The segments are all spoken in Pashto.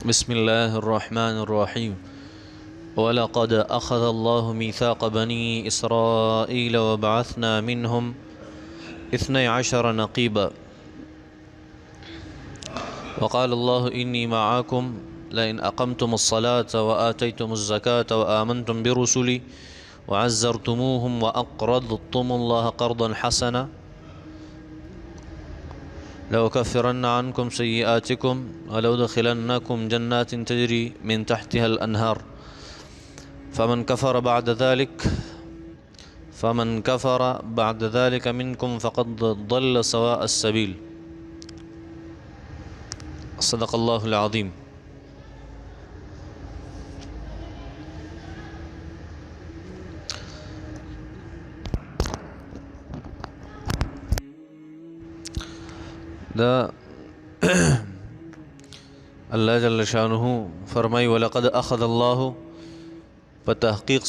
بسم الله الرحمن الرحيم. ولقد أخذ الله ميثاق بني إسرائيل وبعثنا منهم 12 نقيبا وقال الله إني معكم لئن أقمتم الصلاة وآتيتم الزكاة وآمنتم برسلي وعزرتموهم وأقرضتم الله قرضا حسنا لأكفرن عنكم سيئاتكم ولأدخلنكم جنات تجري من تحتها الأنهار فمن كفر بعد ذلك منكم فقد ضل سواء السبيل. صدق الله العظيم. دا الله جل شانه فرمای ولقد اخذ الله فتحقیق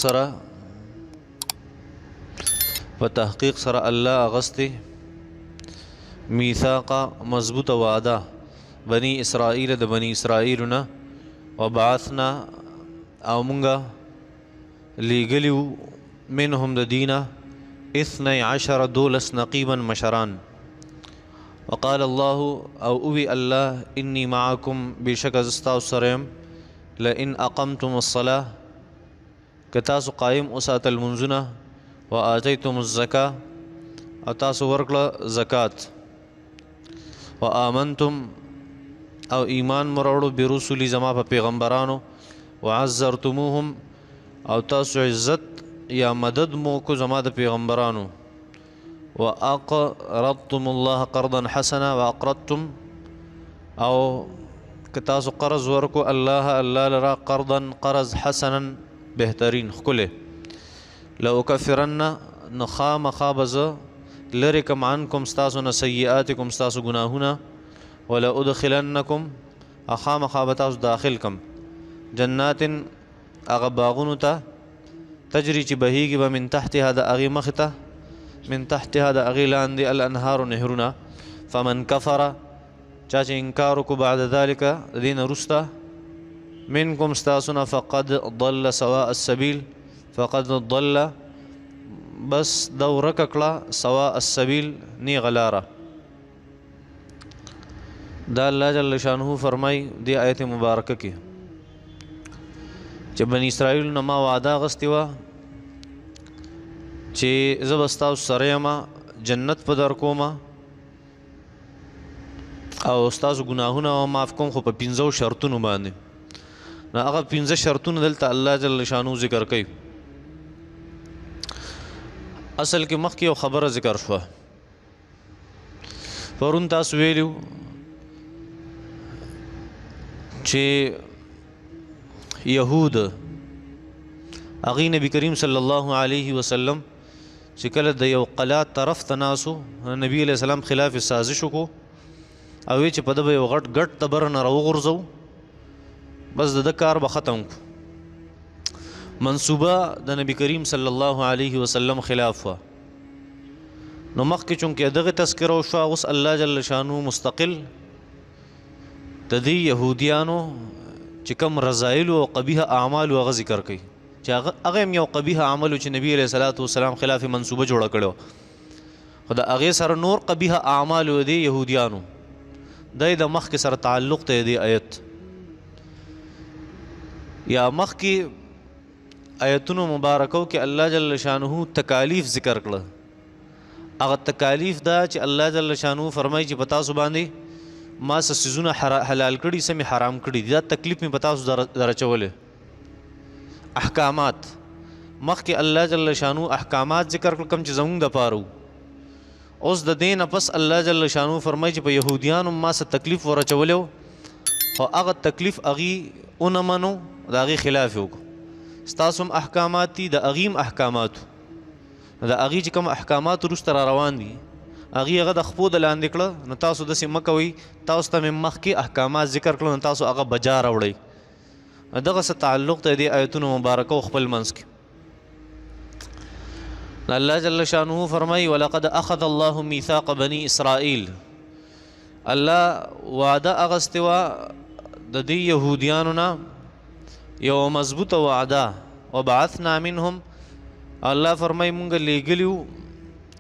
سره الله اغسطی میثاقا مضبوط وعده بنی اسرائیل د بنی اسرائیلنا وبعثنا او منگا لیگلیو منهم د دینا 12 دولس نقیبا مشران وقال الله او اوی الله انی معکم بشک ازستا سرم لئن اقمتم الصلاة کتاسو قائم اسات المنزنه وآتيتم الزكاة اتاسو ورکل زکات وآمنتم او ایمان مروڑو برسولی زما په پیغمبرانو وعزرتموهم او تاسو عزت یا مدد موکو زما د پیغمبرانو وأقرضتم الله قرضا حسنا وأقرضتم او کتاسو قرض ورکو الله لرا قرضا قرض حسنا بهترین خکله لأكفرن نخام خابز لرکم عنکم ستاسو نسیئاتکم ستاسو گناهونا ولأدخلنکم اخام خابتاسو داخل کم جنات اغباغونو تا تجری چی بهیگی با من تحتها دا اغی مختا من تحتها دا اغی لاندی الانهار نهرنا فمن کفر چاچه انکارکو بعد ذالک دین رستا منکم ستاسونا فقد ضل سواء السبیل فقد ضل بس دورک اکلا سواء السبیل نی غلارا. دا اللہ جل شانہ فرمائی دی آیت مبارکہ کی چه بنی اسرائیل نما وعدا غستی وا چه زبستاو سریما جنت پدر کوما او استاسو گناهونه او معاف کوم خو په 15 شرطونو باندې نه هغه 15 شرطونه دلته الله جل شانو ذکر کوي. اصل کې مخکې یو خبره ذکر شوه پرون تاسو ویلو چې یهود اغي نبی کریم صلی الله علیه وسلم چې کله د یو قلا طرف تناسو نبی علیہ السلام خلاف سازش کو او چې په دغه یو غټ تبر نه راوغورځو بس د کار به ختم کو منصوبه د نبی کریم صلی الله علیه وسلم خلاف وا نو مخکې چونکې دغه تذکره شو اوس الله جل شانو مستقل تدی یهودیانو چې کوم رضایل او قبیح اعمال او ذکر کوي چې هغه یو قبیح عمل چې نبی علیہ الصلوۃ والسلام خلاف منصوبه جوړه کړو خدا هغه سره نور قبیح اعمال دی يهوديانو د مخ کې سره تعلق ته دی آیت یا مخ کې آیتونو مبارکو کې الله جل شانه تکالیف ذکر کړه هغه تکالیف دا چې الله جل شانه فرمایي چې پتا سو باندې ما سيزونه حلال کړي سمي حرام کړي دا تکلیف می پتا سو درچوله احکامات مخکې الله جل شانو احکامات ذکر کم چې زمونږ د پاره اوس د دین پس الله جل شانو فرمایي چې په يهوديانو ما څه تکلیف ورچولو خو هغه تکلیف اغي اونمنو دا غي خلاف وکړو ستاسو احکامات دي د اغیم احکامات د اغي چې کوم احکامات روستر روان دي اغي هغه د خپو د لاندې کړه نو تاسو د سیمه کوي تاسو ته مخکې احکامات ذکر کړل نو تاسو هغه بجا راوړئ دغه څه تعلق ته دی آیتونو مبارکه او خپل منځ کې الله جل شانه فرمای ولقد اخذ الله ميثاق بني اسرائيل الله وعده اغستوا د دې یهودیانو نه یو مضبوطه وعده وبعثنا منهم الله فرمای مونږ لیږلیو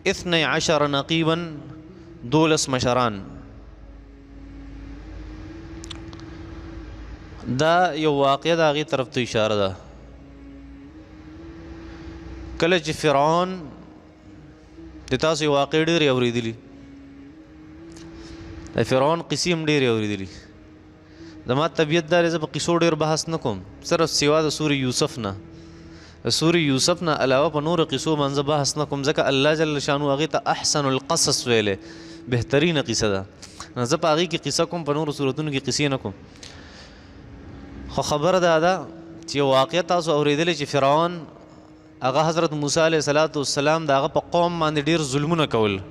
12 نقیبا 12 مشران. دا یو واقعه د هغې طرف ته اشاره ده. کله چې فرعون د تاسو یو واقع ډېرې اورېدلي، د فرعون قصې هم ډېرې اورېدلي. زما طبیعت دا دی زه په قصو ډېر بحث نه کوم، صرف سوا د سورې یوسف نه، د سورې یوسف نه علاوه په نورو قصو باندې زه بحث نه کوم، ځکه الله جل شانو هغې ته احسن القصص ویلی، بهترینه قصه ده. نو زه په هغې کې قصه کوم، په نورو صورتونو کې قصې نه کوم. خو خبره دا ده چې یو واقعه تاسو اورېدلی چې فرعون هغه حضرت موسی علیه السلام د هغه په قوم باندې ډېر ظلمونه کول.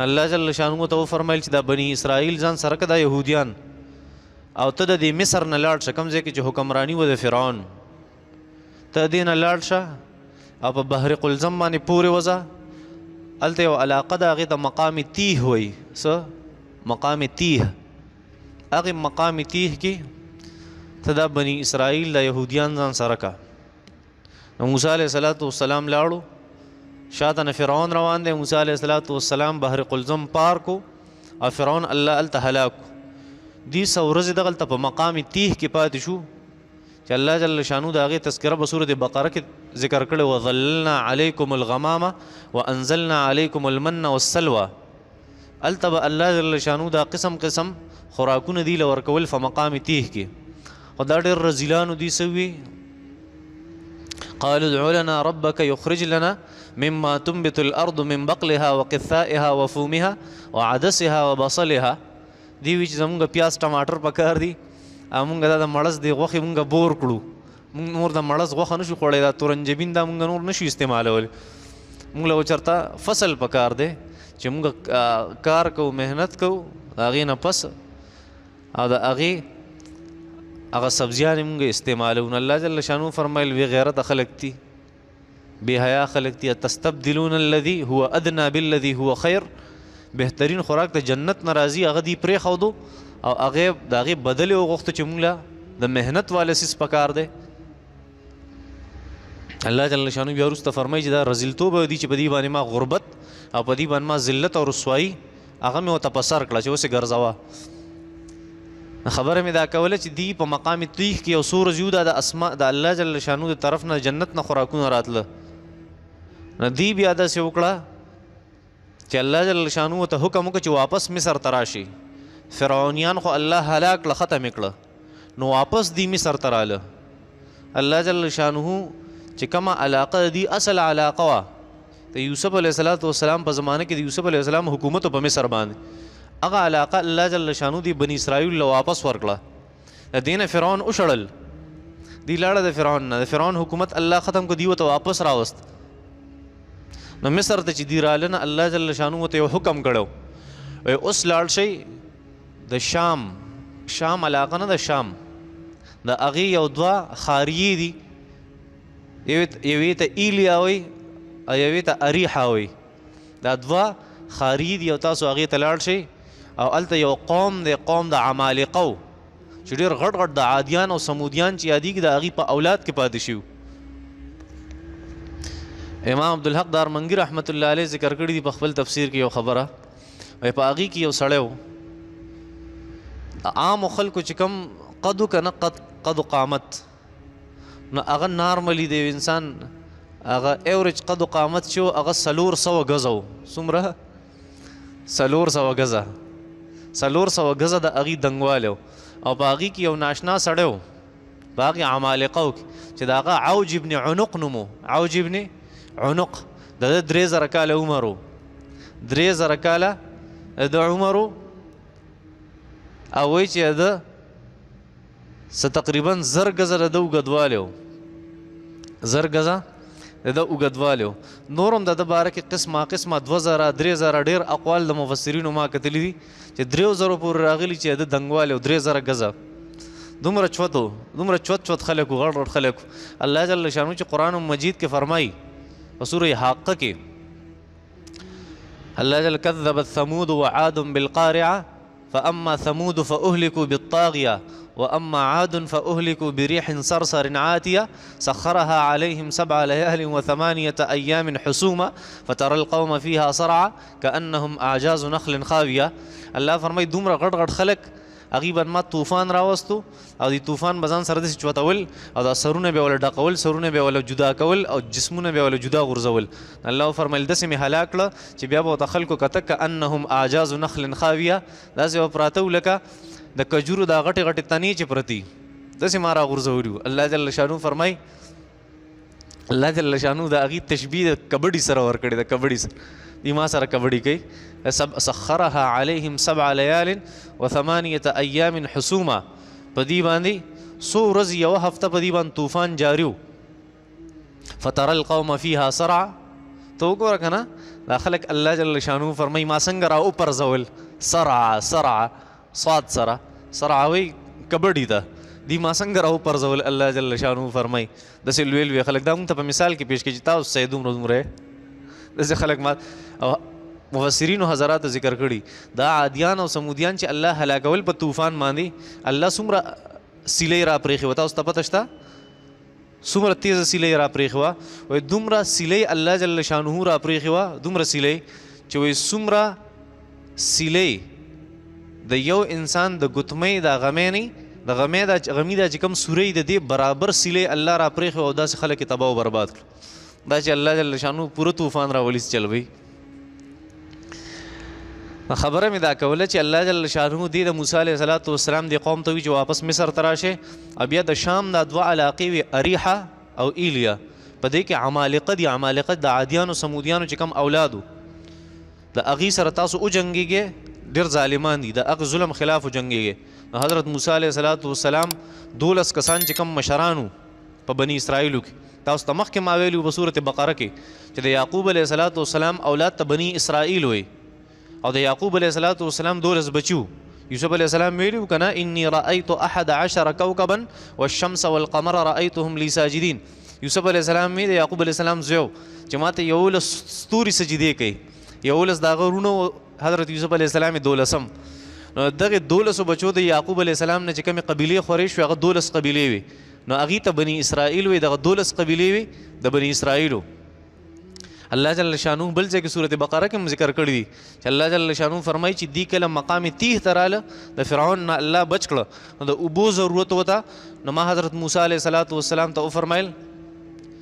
الله جل شانو ته وفرمیل چې دا بني اسرائیل ځان سره که دا یهودیان او ته د دې مصر نه لاړ شه، کوم ځای کې چې حکمراني وه د فرعون، ته دې نه لاړ شه او په بحر قلزم باندې پورې وځه. هلته یو علاقه ده هغې ته مقام تیه وایي. څه؟ مقام تیه. هغې مقام تیه کې ته دا بني اسرائیل د یهودیان ځان سره که. نو موسی علیه السلام لاړو، شاته نه فرعون روان دی. موسی علیه السلام بحر قلزم پار کو او فرعون الله هلته هلاک کو. دې 100 ورځې دغلته په مقام تیه کې پاتې شو چې الله جل شانو د هغې تذکره په سورة بقره کې ذکر کړی، وظللنا علیکم الغمامه وانزلنا علیکم المن والسلوى. هلته به الله جل شانو دا قسم قسم خوراکونه دی له ورکول په مقام تیه کې. خو دا ډېر رذیلانو دي سوي، قالوا ادع لنا ربك يخرج لنا مما تنبت الارض من بقلها وقثائها وفومها وعدسها وبصلها. دی وی چې زمونږ پیاز ټماټر پکار دي، مونږ دا د مړز د غوښې مونږ بور کړو، مونږ نور د مړز غوښه نشو خوړی، دا تورنجبین دا مونږ نور نشو استعمالولی. مونږ له چېرته فصل پکار دی چې مونږ کار کوو، محنت کوو، د هغې نه پس او د هغې هغه سبزیانې مونږ استعمالو. نو الله جل شانو فرمایل بې غیرته خلک دي، بې حیا خلک دي. تستبدلون الذي هو ادنى بالذي هو خیر. بهترین خوراک د جنت نه راځي، هغه دي پرېښودو او هغې د هغې بدل یې وغوښته چې مونږ له د محنت والا څیز پکار دی. الله جل شانو بیا وروسته فرمایي چې دا رذیلتوب دي چې په دې باندې ما غربت او په دې باندې ما ذلت او رسوایي هغه مې ورته په سر کړه چې اوس یې ګرځوه. خبره مې دا کوله چې دی په مقام تیح کې یو څو ورځې یو دا د الله جل شانو د طرف نه جنت نه خوراکونه راتله. نو دی بیا داسې وکړه چې الله جل شانو ته حکم وکړه چې واپس مصر ته راشي. فرعونیان خو الله هلاک له ختم کړه، نو واپس دی مصر ته راله. الله جل شانو چې کومه علاقه دی اصل علاقه وه د یوسف علیه السلام په زمانه کې د یوسف علیه السلام حکومت په مصر باندې، هغه علاقه الله جل شانو دی بني اسرائیل له واپس ورکړه. د دې نه فرعون وشړل، دی لاړه د فرعون نه، د فرعون حکومت الله ختم کړ، دی ورته واپس راوست. نو مصر ته چې دی راله نه الله جل شانو ورته یو حکم کړی، اوس لاړ شئ د شام علاقه نه د شام د هغې یو 2 خاریې دي، یوې ته ایلیا وایي او یوې ته اریحه وایي. دا 2 خاریې دي او تاسو هغې ته لاړ شئ او هلته یو قوم دی، قوم د عمالقه و چې ډېر غټ غټ د عادیان او سمودیان چې یادېږي د هغې په اولاد کې پاتې شوي. امام عبدالحق دارمنګي رحمت الله علیه ذکر کړي دي په خپل تفسیر کې یو خبره، وایي په هغې کې یو سړی و، عامو خلکو چې کوم قدو که نه قد قامت، نو هغه نارملی د یو انسان هغه ایوریج قد و قامت چې و هغه 400 غزه و. څومره؟ 400 غزه. 400 غزه د هغې دنګوالی و او په هغې کې یو ناشنا سړی و په هغې عمالقه و چې د هغه عوج ابن عنق نوم و. عوج ابن عنق د ده 3000 کاله عمر و، 3000 کاله د عمر و او وایي چې د تقریبا 1000 غزه د ده اوږدوالی و، 1000 غزه د ده اوږدوالی و. نور هم د ده باره کې قسمه 2000 3000 ډېر اقوال د مفسرینو ما کتلي دي چې 3000 پورې راغلي چې د ده دنګوالی و 3000 غزه. دومره چوت و، دومره چوت خلک و، غټ غټ خلک و. الله جل شانو چې قرآن مجید کې فرمایي په سورة حاقه کې الله جل كذبت ثمود وعاد بالقارعه فاما ثمود فاهلكوا بالطاغيه واما عاد فاهلكوا بريح صرصر عاتيه سخرها عليهم 7 ليال و8 ايام حسوما فترى القوم فيها صرعا كانهم اعجاز نخل خاويه. الله فرمای دومره غټ غټ خلک غیبا ما طوفان راوستو او دی طوفان بزان سره د چوتول او د سرونه به ول ډقول سرونه به ول جدا کول او جسمونه به ول جدا غرزول. الله فرمایل دسه می هلاک له چې بیا به تخلکو کته کانهم اعجاز نخل خاویه داسې پراتو لکه د کجورو دا غټي غټي تنی چې پرتی دسه مارا غرزولیو. الله جل شانو فرمای الله جل شانو دا غي تشبیه د کبډي سره ور کړی د کبډي سره دی ما سره کبډي کوي. سخرها عليهم 7 ليال و8 ايام حسوما پدی باندې 100 ورځې یو هفته پدی باندې طوفان جاریو. فترى القوم فيها صرعا تو ګور کنه دا خلق الله جل شانو فرمای ما څنګه را او پر زول صرع صرع صاد سره صرع وی کبډی ده دی ما څنګه را او پر زول. الله جل شانو فرمای د سلویل وی خلق دا مونږ ته په مثال کې پیش کړي تاسو سیدوم رومره د خلق ما او مفسرین او حضرات ذکر کړي دا عادیان او سمودیان چې الله هلاکول په طوفان باندې الله څومره سیلې را پرېښې وته اوس ته پته شته څومره تیزه سیلې را پرېښې وه وایي دومره سیلې الله جل شانه را پرېښې وه دومره سیلې چې وایي څومره سیلې د یو انسان د ګوتمۍ دا غمې نه د غمې دا چې کوم سورې د دې برابر سیلې الله را پرېښې او داسې خلک یې تباه او برباد کړل. دا چې الله جل شانه پوره طوفان راولي چلوي. خبره مې دا کوله چې الله جل شانه دې د موسی علیه السلام د قوم ته وی چې واپس مصر ته راشه او بیا د شام دا دوه علاقې وي اریحه او ایلیا په دې کې عمالقه دي. عمالقه د عادیانو سمودیانو چې کم اولادو د اغي سره تاسو او جنگيږي ډېر ظالمان دي د اغ ظلم خلاف جنگيږي. حضرت موسی علیه السلام 12 کسان چې کم مشرانو په بنی اسرائیلو کې تاسو ته مخکې ما ویلو په سورۃ بقره کې چې د یعقوب علیه السلام اولاد ته بنی اسرائیل وي او د یعقوب علیه السلام 12 بچو. یوسف علیه السلام ویلو کنه انی رأیت 11 کوكبا والشمس والقمر رأیتهم لی ساجدین. یوسف علیه السلام د یعقوب علیه السلام زوی چې ماته یو ستوري سجدي کوي یو لس دا غرونو حضرت یوسف علیه السلام 12 نو دغه 12 بچو د یعقوب علیه السلام نه چې کومه قبیله خوريش هغه 12 قبیله وي نو هغه ته بنی اسرائیل وي دغه 12 قبیله وي د بنی اسرائیلو. الله جل شانو بل ځکه سورۃ بقره کې ذکر کړی دی چې الله جل شانو فرمایي چې دی کله مقام تیه تراله د فرعون نه الله بچ کړ نو د ابو ضرورت وته نو ما حضرت موسی علیه السلام ته فرمایل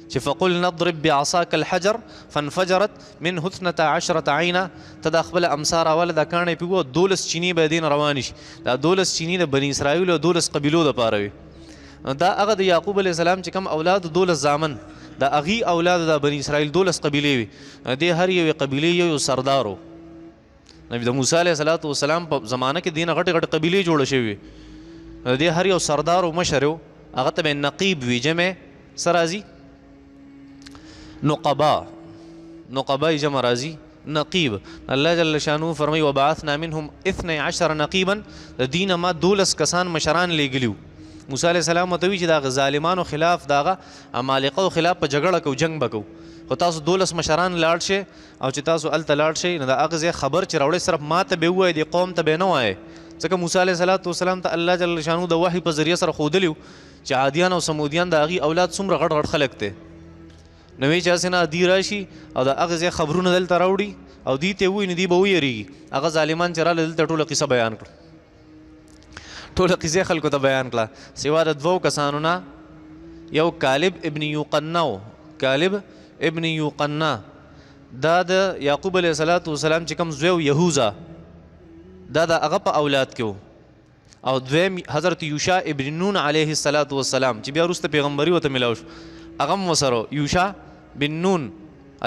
چې فقل نضرب بعصاك الحجر فانفجرت منه 12 عينا تدخل امصار ولد کانه پیو 12 چینی به دین روان شي دا 12 چینی د بنی اسرائیل او 12 قبیلو د پاره وي. دا هغه د یعقوب علیه السلام چې کوم اولاد 12 زامن دا اغي اولاد د بنی اسرائیل 12 قبیلې وي د هر یو قبیلې یو سردارو. نبی د موسی علیه السلام په زمانه کې دین غټ غټ قبیلې جوړ شوی د هر یو سردار او مشر هغه ته نقیب وی جمع سرازی نقبا جمع رازی نقیب. الله جل شانو فرمای وبعثنا منهم 12 نقیبا دین ما 12 کسان مشران لګلیو. موسی علیہ السلام ته وی چې دا ظالمانو خلاف داغه عمالقه خلاف په جګړه کو جنگ بکو خو تاسو 12 مشران لاړ شي او چې تاسو ال تلاړ شي نه دا اغه خبر چې راوړې صرف ماته به وای دی قوم ته به نه وای ځکه موسی علیہ السلام ته الله جل شانو د وحی په ذریعہ سره خودلیو چې عادیان او سمودیان د اغي اولاد څومره غټ غټ خلک ته نوې چاسنه دی راشي او د اغه خبرونه دل تراوړي او دی ته وای نه دی به ویریږي هغه ظالمان چې را دلته ټوله قصه بیان کړ ټوله قصه خلکو ته بیان کړه سوا د دوو کسانو نه یو کالب ابن یوقنا دا د یعقوب علیه السلام چې کوم زوی یهوذا دا د هغه په اولاد کې او دویم حضرت یوشع ابن نون علیه السلام چې بیا وروسته پیغمبري وته ملاو شو هغه مسره یوشع بن نون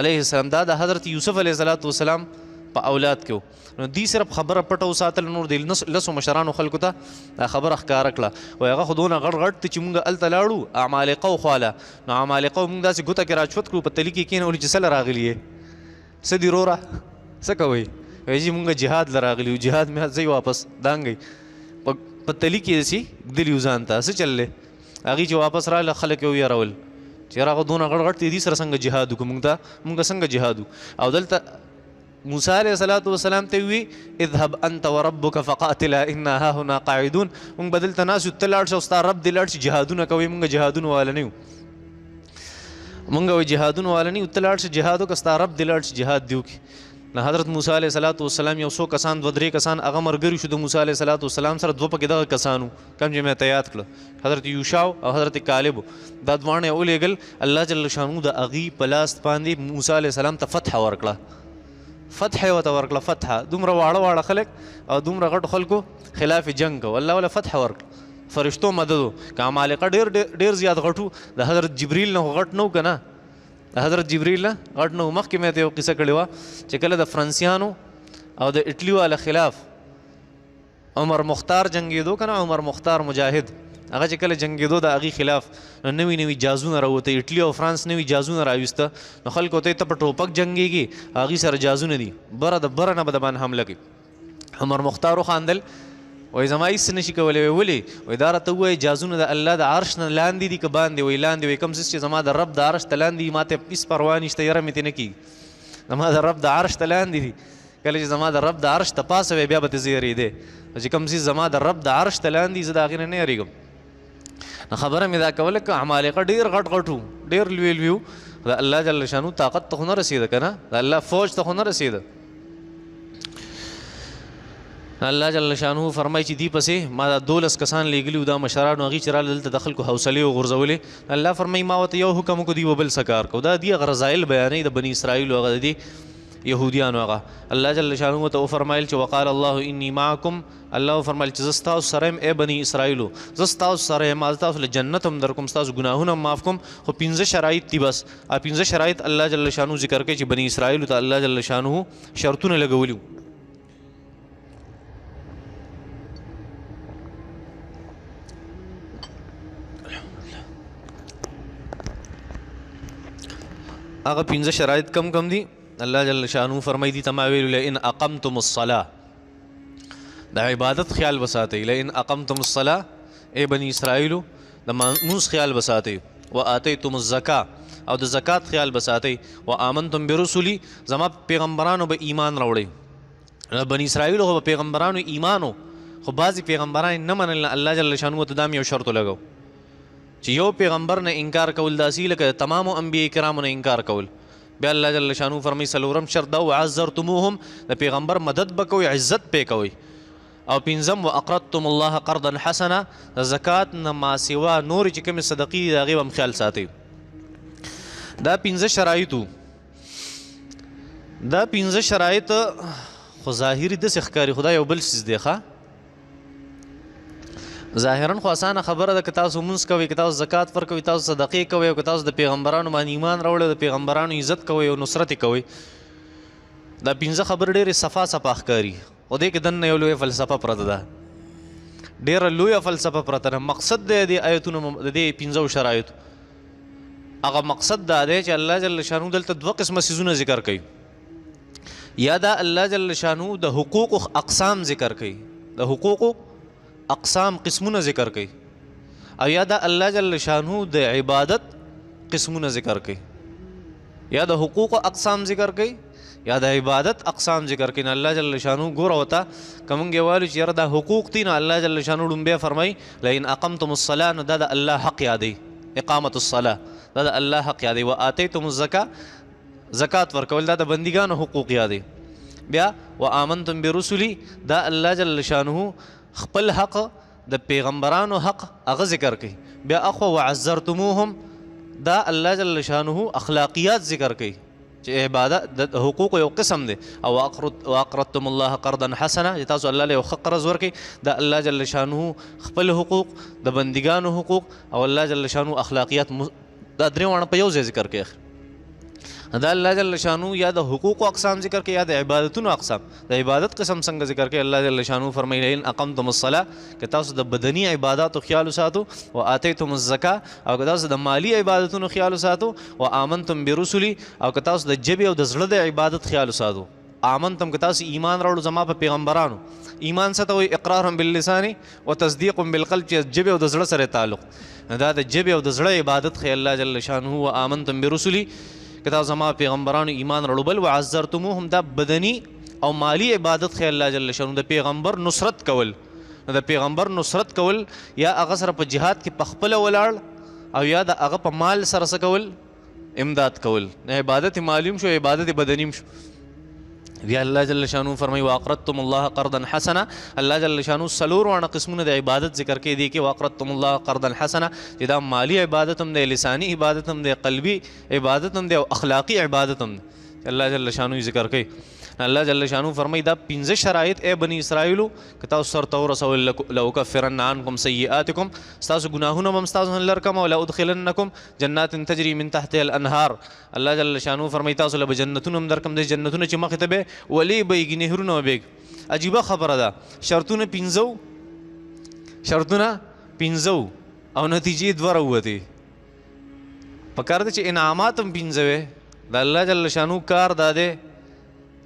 علیه السلام دا د حضرت یوسف علیه السلام په اولاد کې نو دی صرف خبره پټو ساتل نور د لسو مشرانو خلکو ته خبره ښکاره کړه و هغه خودونه غړ غړ چې مونږ ال تلاړو عمالقه او خواله نو عمالقه مونږ داسې ګوته کې راچوت کړو په تلی کې کېنولې چې سله راغلی یې څه دي وروره څه کوئ وایي چې مونږ جهاد له راغلي یو جهاد مې ځئ واپس دانګئ په تلی کې داسې دلي ځان ته څه چللی هغې چې واپس راغله خلک یې ویرول چې هغه دونه غړ غړ دي سره څنګه جهاد وکړو مونږ څنګه جهاد او دلته موسی علیه السلام ته وی اذهب انت وربك فقاتلا انا ها هنا قاعدون. مونږ بدل تناسو تلاړ شو ستا رب دې لاړ شي جهادونه کوي، مونږ جهادونه والا نه یو، مونږ وی جهادونه والا نه یو، تلاړ شي جهاد وکړه ستا رب دې لاړ شي جهاد دی وکړي. نو حضرت موسی علیه السلام یو څو کسان 2-3 کسان هغه مرګري شو د موسی علیه السلام سره، دوه پکې دغه کسانو کم چې مې ته یاد کړه، حضرت یوشع او حضرت کالب، دا دواړه یې ولېږل. الله جل شانو د هغې په لاس باندې موسی علیه السلام ته فتح ورکړه، فتح یې ورته ورکړه. فتح دومره واړه خلک او دومره غټو خلکو خلاف جنګ کو، الله ولا فتح ورکړه، فرشتو مدد. که عمالقه ډېر زیات غټو، د حضرت جبریل نه غټ نه و که نه، حضرت جبریل نه غټ نه و. مخکې مې ته یو قصه کړې وه چې کله د فرانسیانو او د اټلي والا خلاف عمر مختار جنګېدو که نه، عمر مختار مجاهد، هغه چې کله جنګېدو د هغې خلاف نوي نوي جازونه راوته، اټلي او فرانس نوي جازونه راویسته. نو خلکو ته ته په ټوپک جنګېږي، هغې سره جازونه دي، بره د بره نه به د باندې حمله کوي. عمر مختار وخاندل، وایي زما هېڅ څه نشي کولی. ولې؟ وایي دا راته ووایي جازونه د الله د عرش نه لاندې دي که باندې؟ وایي لاندې. وایي کوم څیز چې زما د رب د عرش ته لاندې دي ما ته هېڅ پروا نشته، یره مې ترې نه کېږي، زما د رب د عرش ته لاندې دي. کله چې زما د رب د عرش ته پاسه وی بیا به ته زه یېرېدې، چې کوم څیز زما د رب د عرش ته لاندې زه د هغې نه نه یېرېږم. نو خبره مې دا کوله که عمالقه ډېر غټ غټ وو، ډېر لوی لوی وو، د الله جل شانو طاقت ته خو نه رسېده که نه، د الله فوج ته خو نه رسېده. الله جل شانه فرمایي چې دی پسې ما دا 12 کسان لیږلي وو، دا مشرانو هغې چې راله دلته د خلکو حوصلې وغورځولې. الله فرمایي ما ورته یو حکم وکړو، دوی به بل څه کار کوو. دا دي هغه رضایل بیانوي د بني اسرائیلو، هغه د دې یهودیانو هغه. الله جل شانه ورته وفرمایل چې وقال الله انی معکم، الله فرمایل چې زه ستاسو سره یم ای بني اسرائیلو، زه ستاسو سره یم، زه تاسو له جنت هم در کوم، ستاسو ګناهونه هم معاف کوم. خو 15 شرایط دي بس. 15 شرایط الله جل شانه ذکر کوي چې بني اسرائیلو ته الله جل شانه شرطونه لګولي وو. هغه 15 شرایط کم دي. الله جل شانو فرمایي دي تما ویلو لئن اقمتم الصلاه، د عبادت خیال وساتئ. لئن اقمتم الصلاه ای بني اسرائیلو د مونځ خیال وساتئ. وآتیتم الزکاه او د زکات خیال وساتئ. وآمنتم برسلی، زما پیغمبرانو به ایمان راوړئ. بني اسرائیلو خو پیغمبرانو ایمانو، خو بعضې پیغمبران نه منل. الله جل شانو ته دا یو شرط لګو چې یو پیغمبر نه انکار کول داسې لکه تمامو انبیاء کرامو نه انکار کول. بیا الله جل شانو فرمایي څلورم شرط دا وعزرتموهم، د پیغمبر مدد به کوئ، عزت پې کوئ. او پنځم واقرضتم الله قرضا حسنا، د زکات نه ما سوا نور چې کومې صدقې دي د هغې به هم خیال ساتئ. دا 15 شرایطو. دا 15 شرایط خو ظاهري داسې ښکاري، خو دا یو بل څیز دی. ښه ظاهرا خو اسانه خبره ده که تاسو مونځ کوئ، که تاسو زکات ورکوئ، تاسو صدقې کوئ، او که تاسو د پیغمبرانو باندې ایمان راوړئ، د پیغمبرانو عزت کوئ او نصرت یې کوئ. دا 15 خبرې ډېرې صفا ښکاري، خو دې کې دننه یو لویه فلسفه پرته ده، ډېره لویه فلسفه پرته ده. مقصد دی د آیتونو د دې 15 شرایطو، هغه مقصد دا دی چې الله جل شانو دلته 2 قسمه څیزونه ذکر کوي. یا دا الله جل شانو د حقوق اقسام ذکر کوي، د حقوق اقسام قسمونه ذکر کوي، او یا دا الله جل شانو د عبادت قسمونه ذکر کوي. یا د حقوق اقسام ذکر کوي، یا د عبادت اقسام ذکر کوي. الله جل شانو ګوره وته کومنګ وایو چې یاره دا حقوق دي، نو الله جل شانو ډومبیا فرمایي لئن اقمتم الصلاه، نو دا د الله حق یادوي، اقامت الصلاه دا د الله حق یادوي. وآتیتم الزکاه، زکات ورکول دا د بندګانو حقوق یادوي. بیا وآمنتم برسلی، دا الله جل شانو خپل حق د پیغمبرانو حق هغه ذکر کوي. بیا اخو وعزرتموهم، دا الله جل شانه اخلاقیات ذکر کوي چې عبادت د حقوق یو قسم دی. او واقرضتم الله قرضا حسنا، چې تاسو الله له یو ښه قرض ورکوئ، دا الله جل شانه خپل حقوق، د بندګانو حقوق، او الله جل شانه اخلاقیات، دا درې واړه په یو ځای ذکر کوي. دا الله جل شانو یا د حقوق اقسام ذکر کوي، یا د عبادتونو اقسام. د عبادت قسم څنګه ذکر کوي؟ الله جل شانو فرمایي لئن اقمتم الصلاه، که تاسو د بدني عباداتو خیال وساتو، وآتیتم الزکاه، او که تاسو د مالی عبادتونو خیال وساتو، وآمنتم برسلی، او که تاسو د جبې او د زړه د عبادت خیال وساتو. آمنتم که تاسو ایمان راوړو زما په پیغمبرانو. ایمان څه ته وایي؟ اقرار باللسان وتصدیق بالقلب، چې جبې او د زړه سره تعلق. دا د جبې او د زړه عبادت خی الله جل شانه. وآمنتم برسلی، کتا زما پیغمبرانو ایمان رړو بل وعزرتموهم دا بدني او مالی عبادت خی الله جل شانو د پیغمبر نصرت کول د پیغمبر نصرت کول یا هغه سره په جهاد کې پخپل ولاړ او یا د هغه په مال سره کول امداد کول عبادت مالیم شو عبادت بدنیم شو بیا الله جل شانو فرمای واقرضتم الله قرضا حسنا الله جل شانو سلور وانه قسمونه د عبادت ذکر کې دي کې واقرضتم الله قرضا حسنا چې دا مالی عبادت هم د لسانی عبادت هم د قلبي عبادت هم د اخلاقی عبادت هم الله جل شانو ذکر کوي الله جل شانو فرمای دا 15 شرایط اے بنی اسرائیل کتا سر تو رسول لو کفرن عنکم سیئاتکم استاسو گناهونه هم استاسو لرکم ولا ادخلنکم جنات تجری من تحتها الانهار الله جل شانو فرمای تاسو له جنتونو هم درکم د جنتونو چې مخ ته به ولی بیگ نهرونه بیگ عجیبه خبره ده شرطونه 15 او نتیجې دوه وروتي پکار دي چې انعامات هم 15 د الله جل شانو کار داده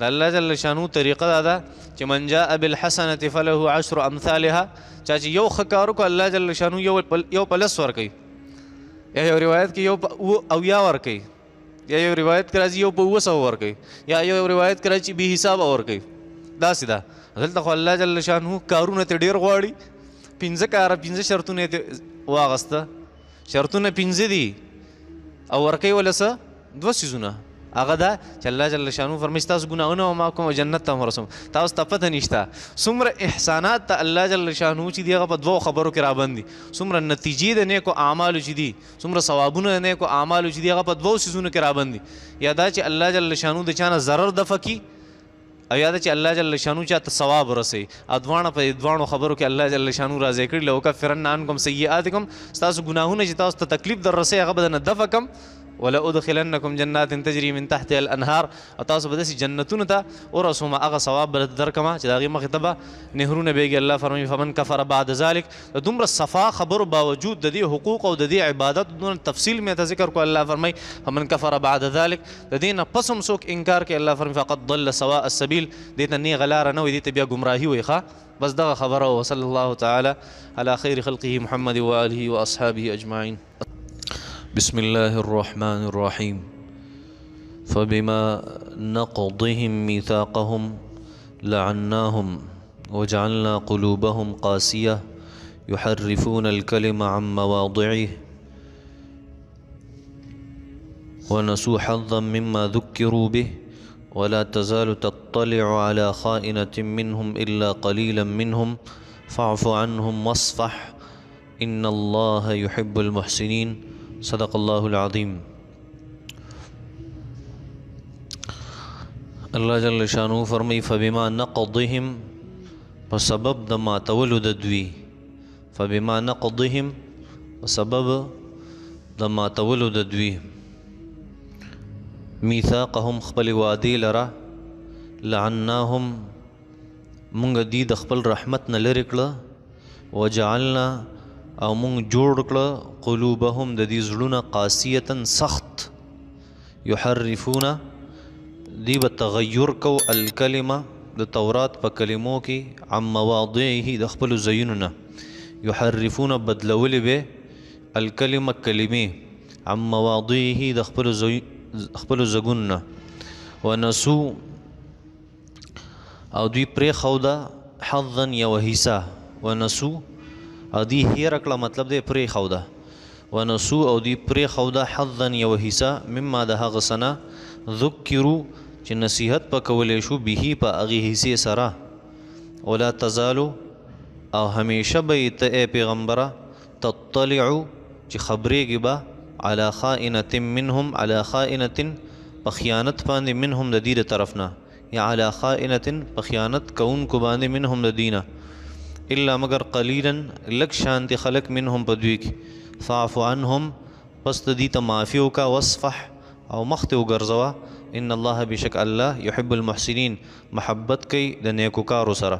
د الله جل شانو طریقه دا چې من جاء بالحسنه فله 10 امثالها چا چې یو خکارو کو الله جل شانو یو پلس ور کوي یا یو روایت کې یو او یا ور کوي یا یو روایت کې یو په 200 ور کوي یا یو روایت کې چې به حساب ور کوي دا سیده دلته الله جل شانو کارونه ته ډیر غواړي 15 شرطونه ته واغسته شرطونه 15 دي او ور کوي ولسه دوه سيزونه هغه دا چې الله جل شانو فرمایي تاسو ګناونه او ما کوم جنت ته ورسوم تاسو ته پته نشته څومره احسانات ته الله جل شانو چې دی هغه په دوه خبرو کې رابندي څومره نتیجې د نیکو اعمالو چې دي څومره ثوابونه د نیکو اعمالو چې دی هغه په دوه سيزونو کې رابندي یا دا چې الله جل شانو د چانه ضرر دفقي او یا دا چې الله جل شانو چاته ثواب ورسي ادوانه په ادوانو خبرو کې الله جل شانو راځي کړي لو کفرن عنکم سیئاتکم تاسو ګناهونه چې تاسو ته تکلیف در رسي هغه بدن دفقم ولا ادخلنکم جنات تجری من تحتها الانهار او تاسو به داسې جنتونو ته ورسوم هغه ثواب به درکما چې د هغې مخې ته به نهرونه بیږي الله فرمایي فمن کفر بعد ذلک د دومره صفا خبرو باوجود د دې حقوق او د دې عبادت دونه تفصیل مې ته ذکر کو الله فرمایي فمن کفر بعد ذلک د دې نه پس هم څوک انکار کوي الله فرمایي فقد ضل سواء السبیل دې ته نیغه لاره نه وي دې ته بیا ګمراهي وي ښه بس دغه خبره وصلی الله تعالی علی خیر خلقه محمد و آله و اصحابه اجمعین بسم الله الرحمن الرحيم فبما نقضهم ميثاقهم لعناهم وجعلنا قلوبهم قاسية يحرفون الكلم عن مواضعه ونسوا حظا مما ذكروا به ولا تزال تطلع على خائنة منهم إلا قليلا منهم فاعف عنهم واصفح إن الله يحب المحسنين صدق الله العظیم الله جل شانو فرمای فبما نقضهم په سبب د ماتولو د دوی فبما نقضهم په سبب د ماتولو د دوی میثاقهم خپل وعدې لره لعناهم مونږ دی د خپل رحمت نه لرې کړه وجعلنا او مونږ جوړ کړه قلوبهم د دې زړونه قاسیتا سخت یحرفون دی به تغیر کو الکلمه د تورات په کلمو کې عن مواضعه د خپلو ځایونو نه یحرفون بدلولې به الکلمه کلمې عن مواضعه د خپلو ځګونو نه ونسو او دوی پرېښوده حظا یوه حصه ونسو او دی هیر کړه مطلب دی پرې خوده ونسو او دی پرې خوده حظا یو حصه مما د هغه سنه ذکرو چې نصیحت په کولی شو به په هغې حصې سره ولا تزالو او همیشه به ته ای پیغمبره تطلعو چې خبرېږي به على خائنة منهم على خائنة په خیانت باندې منهم د دې د طرف نه یا على خائنة په خیانت کوونکو باندې منهم د دینه الا مگر قلیلا لک شانتی خلق منهم په دوی کې فاعف عنهم پس د دې ته معافي وکړه واصفح او مخ ته وګرځوه ان الله بشک الله يحب المحسنین محبت کوي د نیکوکارو سره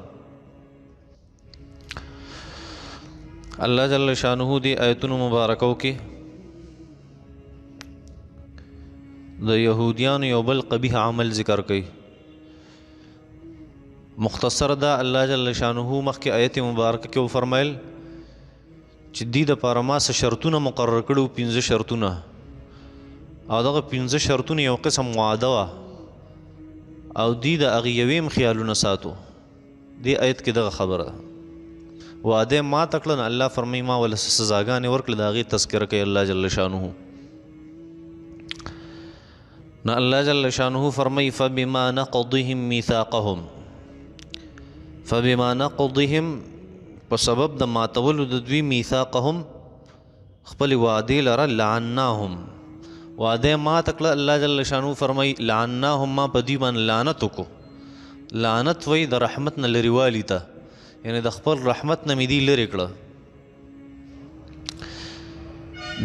الله جل شانه دی آیتونو مبارکو کې د یهودیانو یو بل قبیح عمل ذکر کوي مختصر دا الله جل شانه مخکې آیت مبارکه کې فرمایل چې دې دپاره ما څه شرطونه مقرر کړي 15 شرطونه او دغه 15 شرطونه یو قسم وعده وه او دی د هغې یوې خیالونه ساتو. دې آیت کې دغه خبره ده، وعده ماته کړه نو الله فرمایي ما ول سزاګانې ورکړه، د هغې تذکره کوي الله جل شانه. نو الله جل شانه فرمایي فبما نقضهم میثاقهم، فبما نقضهم په سبب د ماتولو د دوی میثاقهم خپل وعدې لره لعناهم، وعده ماته کړه. الله جل شانه فرمایي لعناهم ما په دوی باندې لعنت وکړو. لعنت وایي د رحمت نه لرېوالي ته، یعنی د خپل رحمت نه مې دي لرې کړه.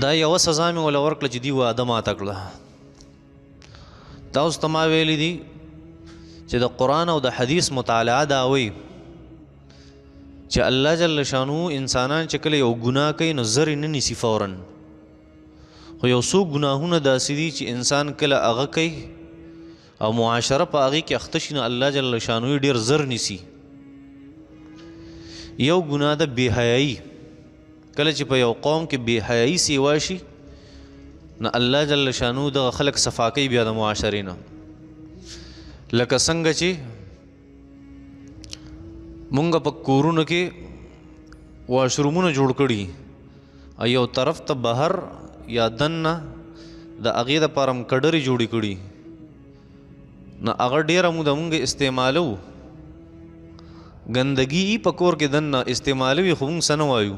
دا یوه سزا مې وله ورکړه چې دي وعده ماته کړه. تاسو ته ما ویلی دي چې د قرآن او د حدیث مطالعه دا وایي چې الله جل شانو انسانان چې کله یو ګناه کوي نو زر یې نه نیسي فوراً، خو یو څو ګناهونه داسې دي چې انسان کله هغه کوي او معاشره په هغې کې اخته شي نو الله جل شانو یې ډېر زر نیسي. یو ګناه ده بې حیایي، کله چې په یو قوم کې بې حیایي سیوا شي نو الله جل شانو دغه خلک صفا کوي بیا د معاشرې نه. لکه څنګه چې مونږ په کورونو کې واشرومونه جوړ کړي او یو طرف ته بهر یا دننه د هغې دپاره م کډرې جوړې کړي نو هغه ډېره مو د مونږ استعمالو، ګندګي په کور کې دننه استعمالوي خو مونږ څه نه وایو.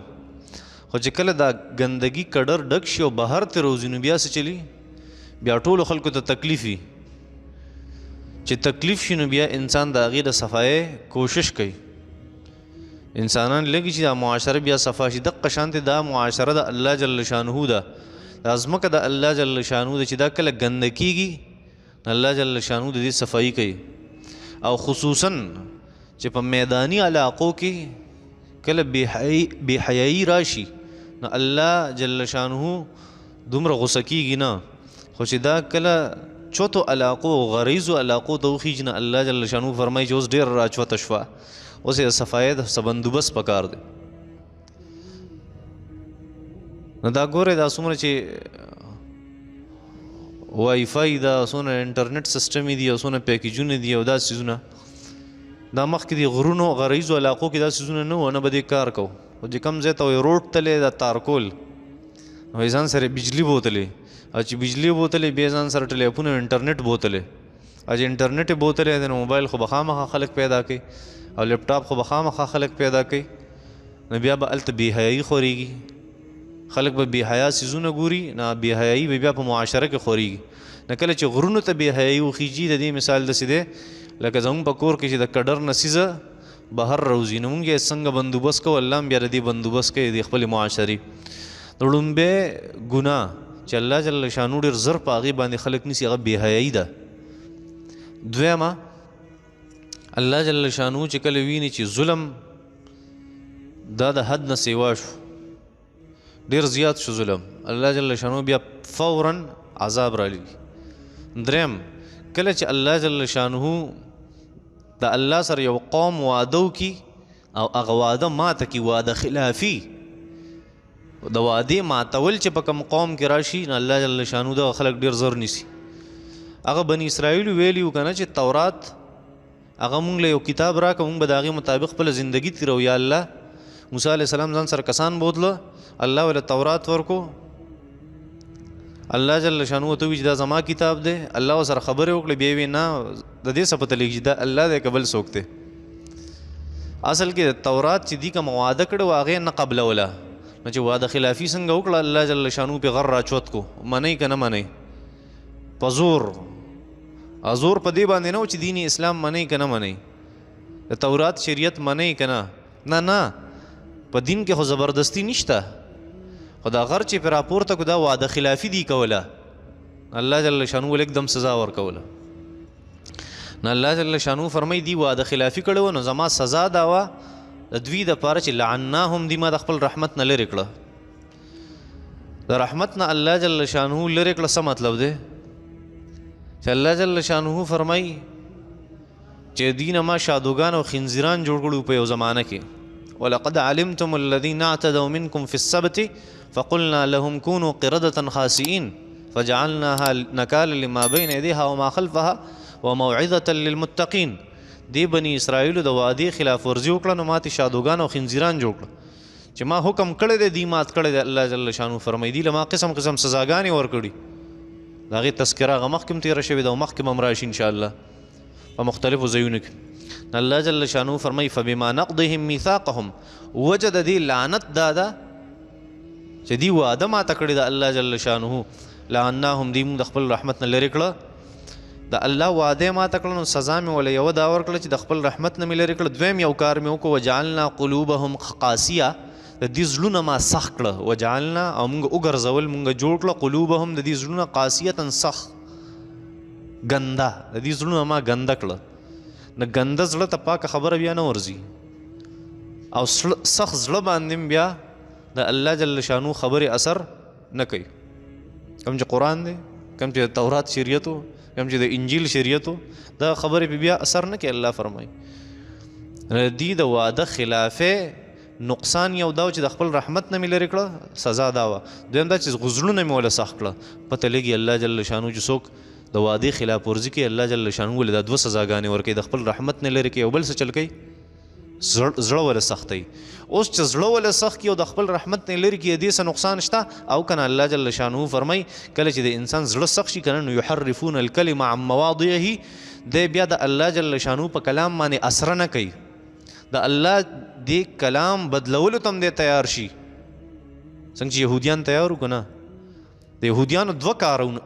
خو چې کله دا ګندګي کډر ډک شي او بهر ته روځي نو بیا څه چلي، بیا ټولو خلکو ته تکلیف وي. چې تکلیف شي نو بیا انسان د هغې د صفایۍ کوشش کوي، انسانان لږي چې دا معاشره بیا صفا شي. دقه شانتې دا معاشره د الله جل شانه ده، دا ځمکه د الله جل شانه ده چې دا کله ګنده کېږي الله جل شانه د دې صفایي کوي. او خصوصا چې په میدانی علاقو کې کله بې حیایي راشي نو الله جل شانه دومره غصه کېږي نه، خو چې دا کله چوتو علاقو غریزو علاقو ته وخیږي نه الله جل شانه فرمایي چې اوس ډېر راچوته شوه، اوس یې د صفایۍ د څه بندوبست پکار دی. نو دا ګورئ دا څومره چې وای فای دا څونه انټرنیټ سیسټم دي او څونه پیکیجونه دي او دا څیزونه، دا مخکې د غرونو غریزو علاقو کې دا څیزونه نه وو، نه به دې کار کو. خو چې کوم ځای ته وایي روډ تللی دا تارکول نو ځان سره بجلي بوتلې، او چې بجلي بوتلې بیا ځان سره ټلیفون او انټرنیټ بوتلې، او چې انټرنیټ یې بوتلې دی نو موبایل خو به خامخا خلک پیدا کوي او لیپټاپ خو به خامخا خلک پیدا کوي، نو بیا به هلته بې حیایي خورېږي، خلک به بې حیا څیزونه ګوري، نه بې حیایي به بیا په معاشره کې خورېږي. نه کله چې غرونو ته بې حیایي وخیږي د دې مثال داسې دی لکه زموږ په کور کې چې د کډر نه څیزه بهر راوځي نو مونږ یې څنګه بندوبست کوو، الله هم بیا د دې بندوبست کوي د خپلې معاشرې. د ړومبی ګناه چې الله جل شانو ډېر زر په هغې باندې خلک نیسي هغه بې حیایي ده. دویمه الله جل شانو چې کله ویني چې ظلم دا د حد نه سیوا شو، ډېر زیات شو ظلم، الله جل شانو بیا فوراً عذاب رالیږي. دریم کله چې الله جل شانه د الله سره یو قوم واده وکړي او هغه واده ماته کړي، واده خلافي د وعدې ماتول چې په کوم قوم کې راشي نو الله جل شانه دغه خلک ډېر زر نیسي. هغه بني اسرائیلو ویلي وو که نه چې تورات هغه مونږ له یو کتاب راکړه مونږ به د هغې مطابق خپله زندګي تېروو. یا الله موسی علیه السلام ځان سره کسان بوتله، الله وله تورات ورکو، الله جل شانو ته وی چې دا زما کتاب دی، الله ورسره خبرې وکړې بیا وی نه د دې څه پته لګي چې دا الله دی که بل څوک دی. اصل کې د تورات چې دي کومه وعده کړې وه هغې نه قبلوله، نو چې وعده خلافي څنګه وکړه الله جل شانو پې غر راچوت کو، منئ که نه منئ په زور. زور په دې باندې نه و چې دین اسلام منئ که نه منئ، د تورات شریعت منئ که نه، نه نه په دین کې خو زبردستی نشته، خو دا غر چې پې راپورته کو دا وعده خلافي دی کوله الله جل شانو ول एकदम سزا ورکوله. نو الله جل شانو فرمایي دی وعده خلافي کړی و نو زما سزا دا وه د دوی دپاره چې لعناهم دی ما د خپل رحمت نه لرې کړه. د رحمت نه الله جل شانو لرې کړه څه مطلب دی چې الله جل شانو فرمایي چې دینه ما شادوګان او خنزیران جوړ کړو په یو زمانه کې، ولقد علمتم الذين اعتدوا منكم في السبت فقلنا لهم كونوا قردة خاسئين. فجعلناها نکالا لما بین ایدیها وما خلفها وموعظة للمتقین. دی بنی اسرائیلو د وعدې خلاف ورزي وکړه نو ماتې شادوګان او خنزیران جوړ کړه چې ما حکم کړی دی دی مات کړی دی. الله جل شانو فرمایي دی له ما قسم قسم سزاګانې ورکړي. د هغې تذکره هغه مخکې هم تېره شوې ده او مخکې به هم راشي انشاءالله په مختلفو ځایونو کې. الله جل شانو فرمایي فبما نقضهم میثاقهم، وجه د دې لعنت دا ده چې دی وعده ماته کړې ده الله جل شانه. لعناهم دی موږ د خپل رحمت نه لرې کړه. د الله وعده ماته کړه نو سزا مې ولا یوه دا ورکړه چې د خپل رحمت نه مې لرې کړه. دویم یو کار مې وکړو وجعلنا قلوبهم قاسیه، د دې زړونه ما سخت کړه. وجعلنا او موږ وګرځول موږ جوړ کړه قلوبهم د دې زړونه قاسیتا سخت ګنده، د دې زړونه ما ګنده کړه. نه ګنده زړه ته پاکه خبره بیا نه ورځي او سخت زړه باندې بیا د الله جل شانو خبرې اثر نه کوي. کوم چې قرآن دی، کوم چې د تورات شریعت و، کوم چې د انجیل شریعت و، دا خبرې په بیا اثر نه کوي. الله فرمایي دی د واده خلافه نقصان یو دا چې د خپل رحمت نه مې لرې کړه سزا دا وه. دویم دا چې غزلونه مې وله سخت کړه. پته لګي الله جل شانو چې څوک د وعدې خلاف ورزي کوي الله جل شانو ولې دا دوه سزاګانې ورکوي. د خپل رحمت نه لرې کوي او بل څه چل کوي زړه وله سختوي. اوس چې زړه وله سخت کي او د خپل رحمت نه لرې کي دې څه نقصان شته او کنه. الله جل شانو فرمایي کله چې د انسان زړه سخت شي کنه نو یحرفون الکلم عن مواضعه، دی بیا د الله جل شانو په کلام باندې اثر نه کوي. د الله دې کلام بدلولو ته هم دی تیار شي. څنګه چې یهودیان تیار وو که نه، د یهودیانو دوه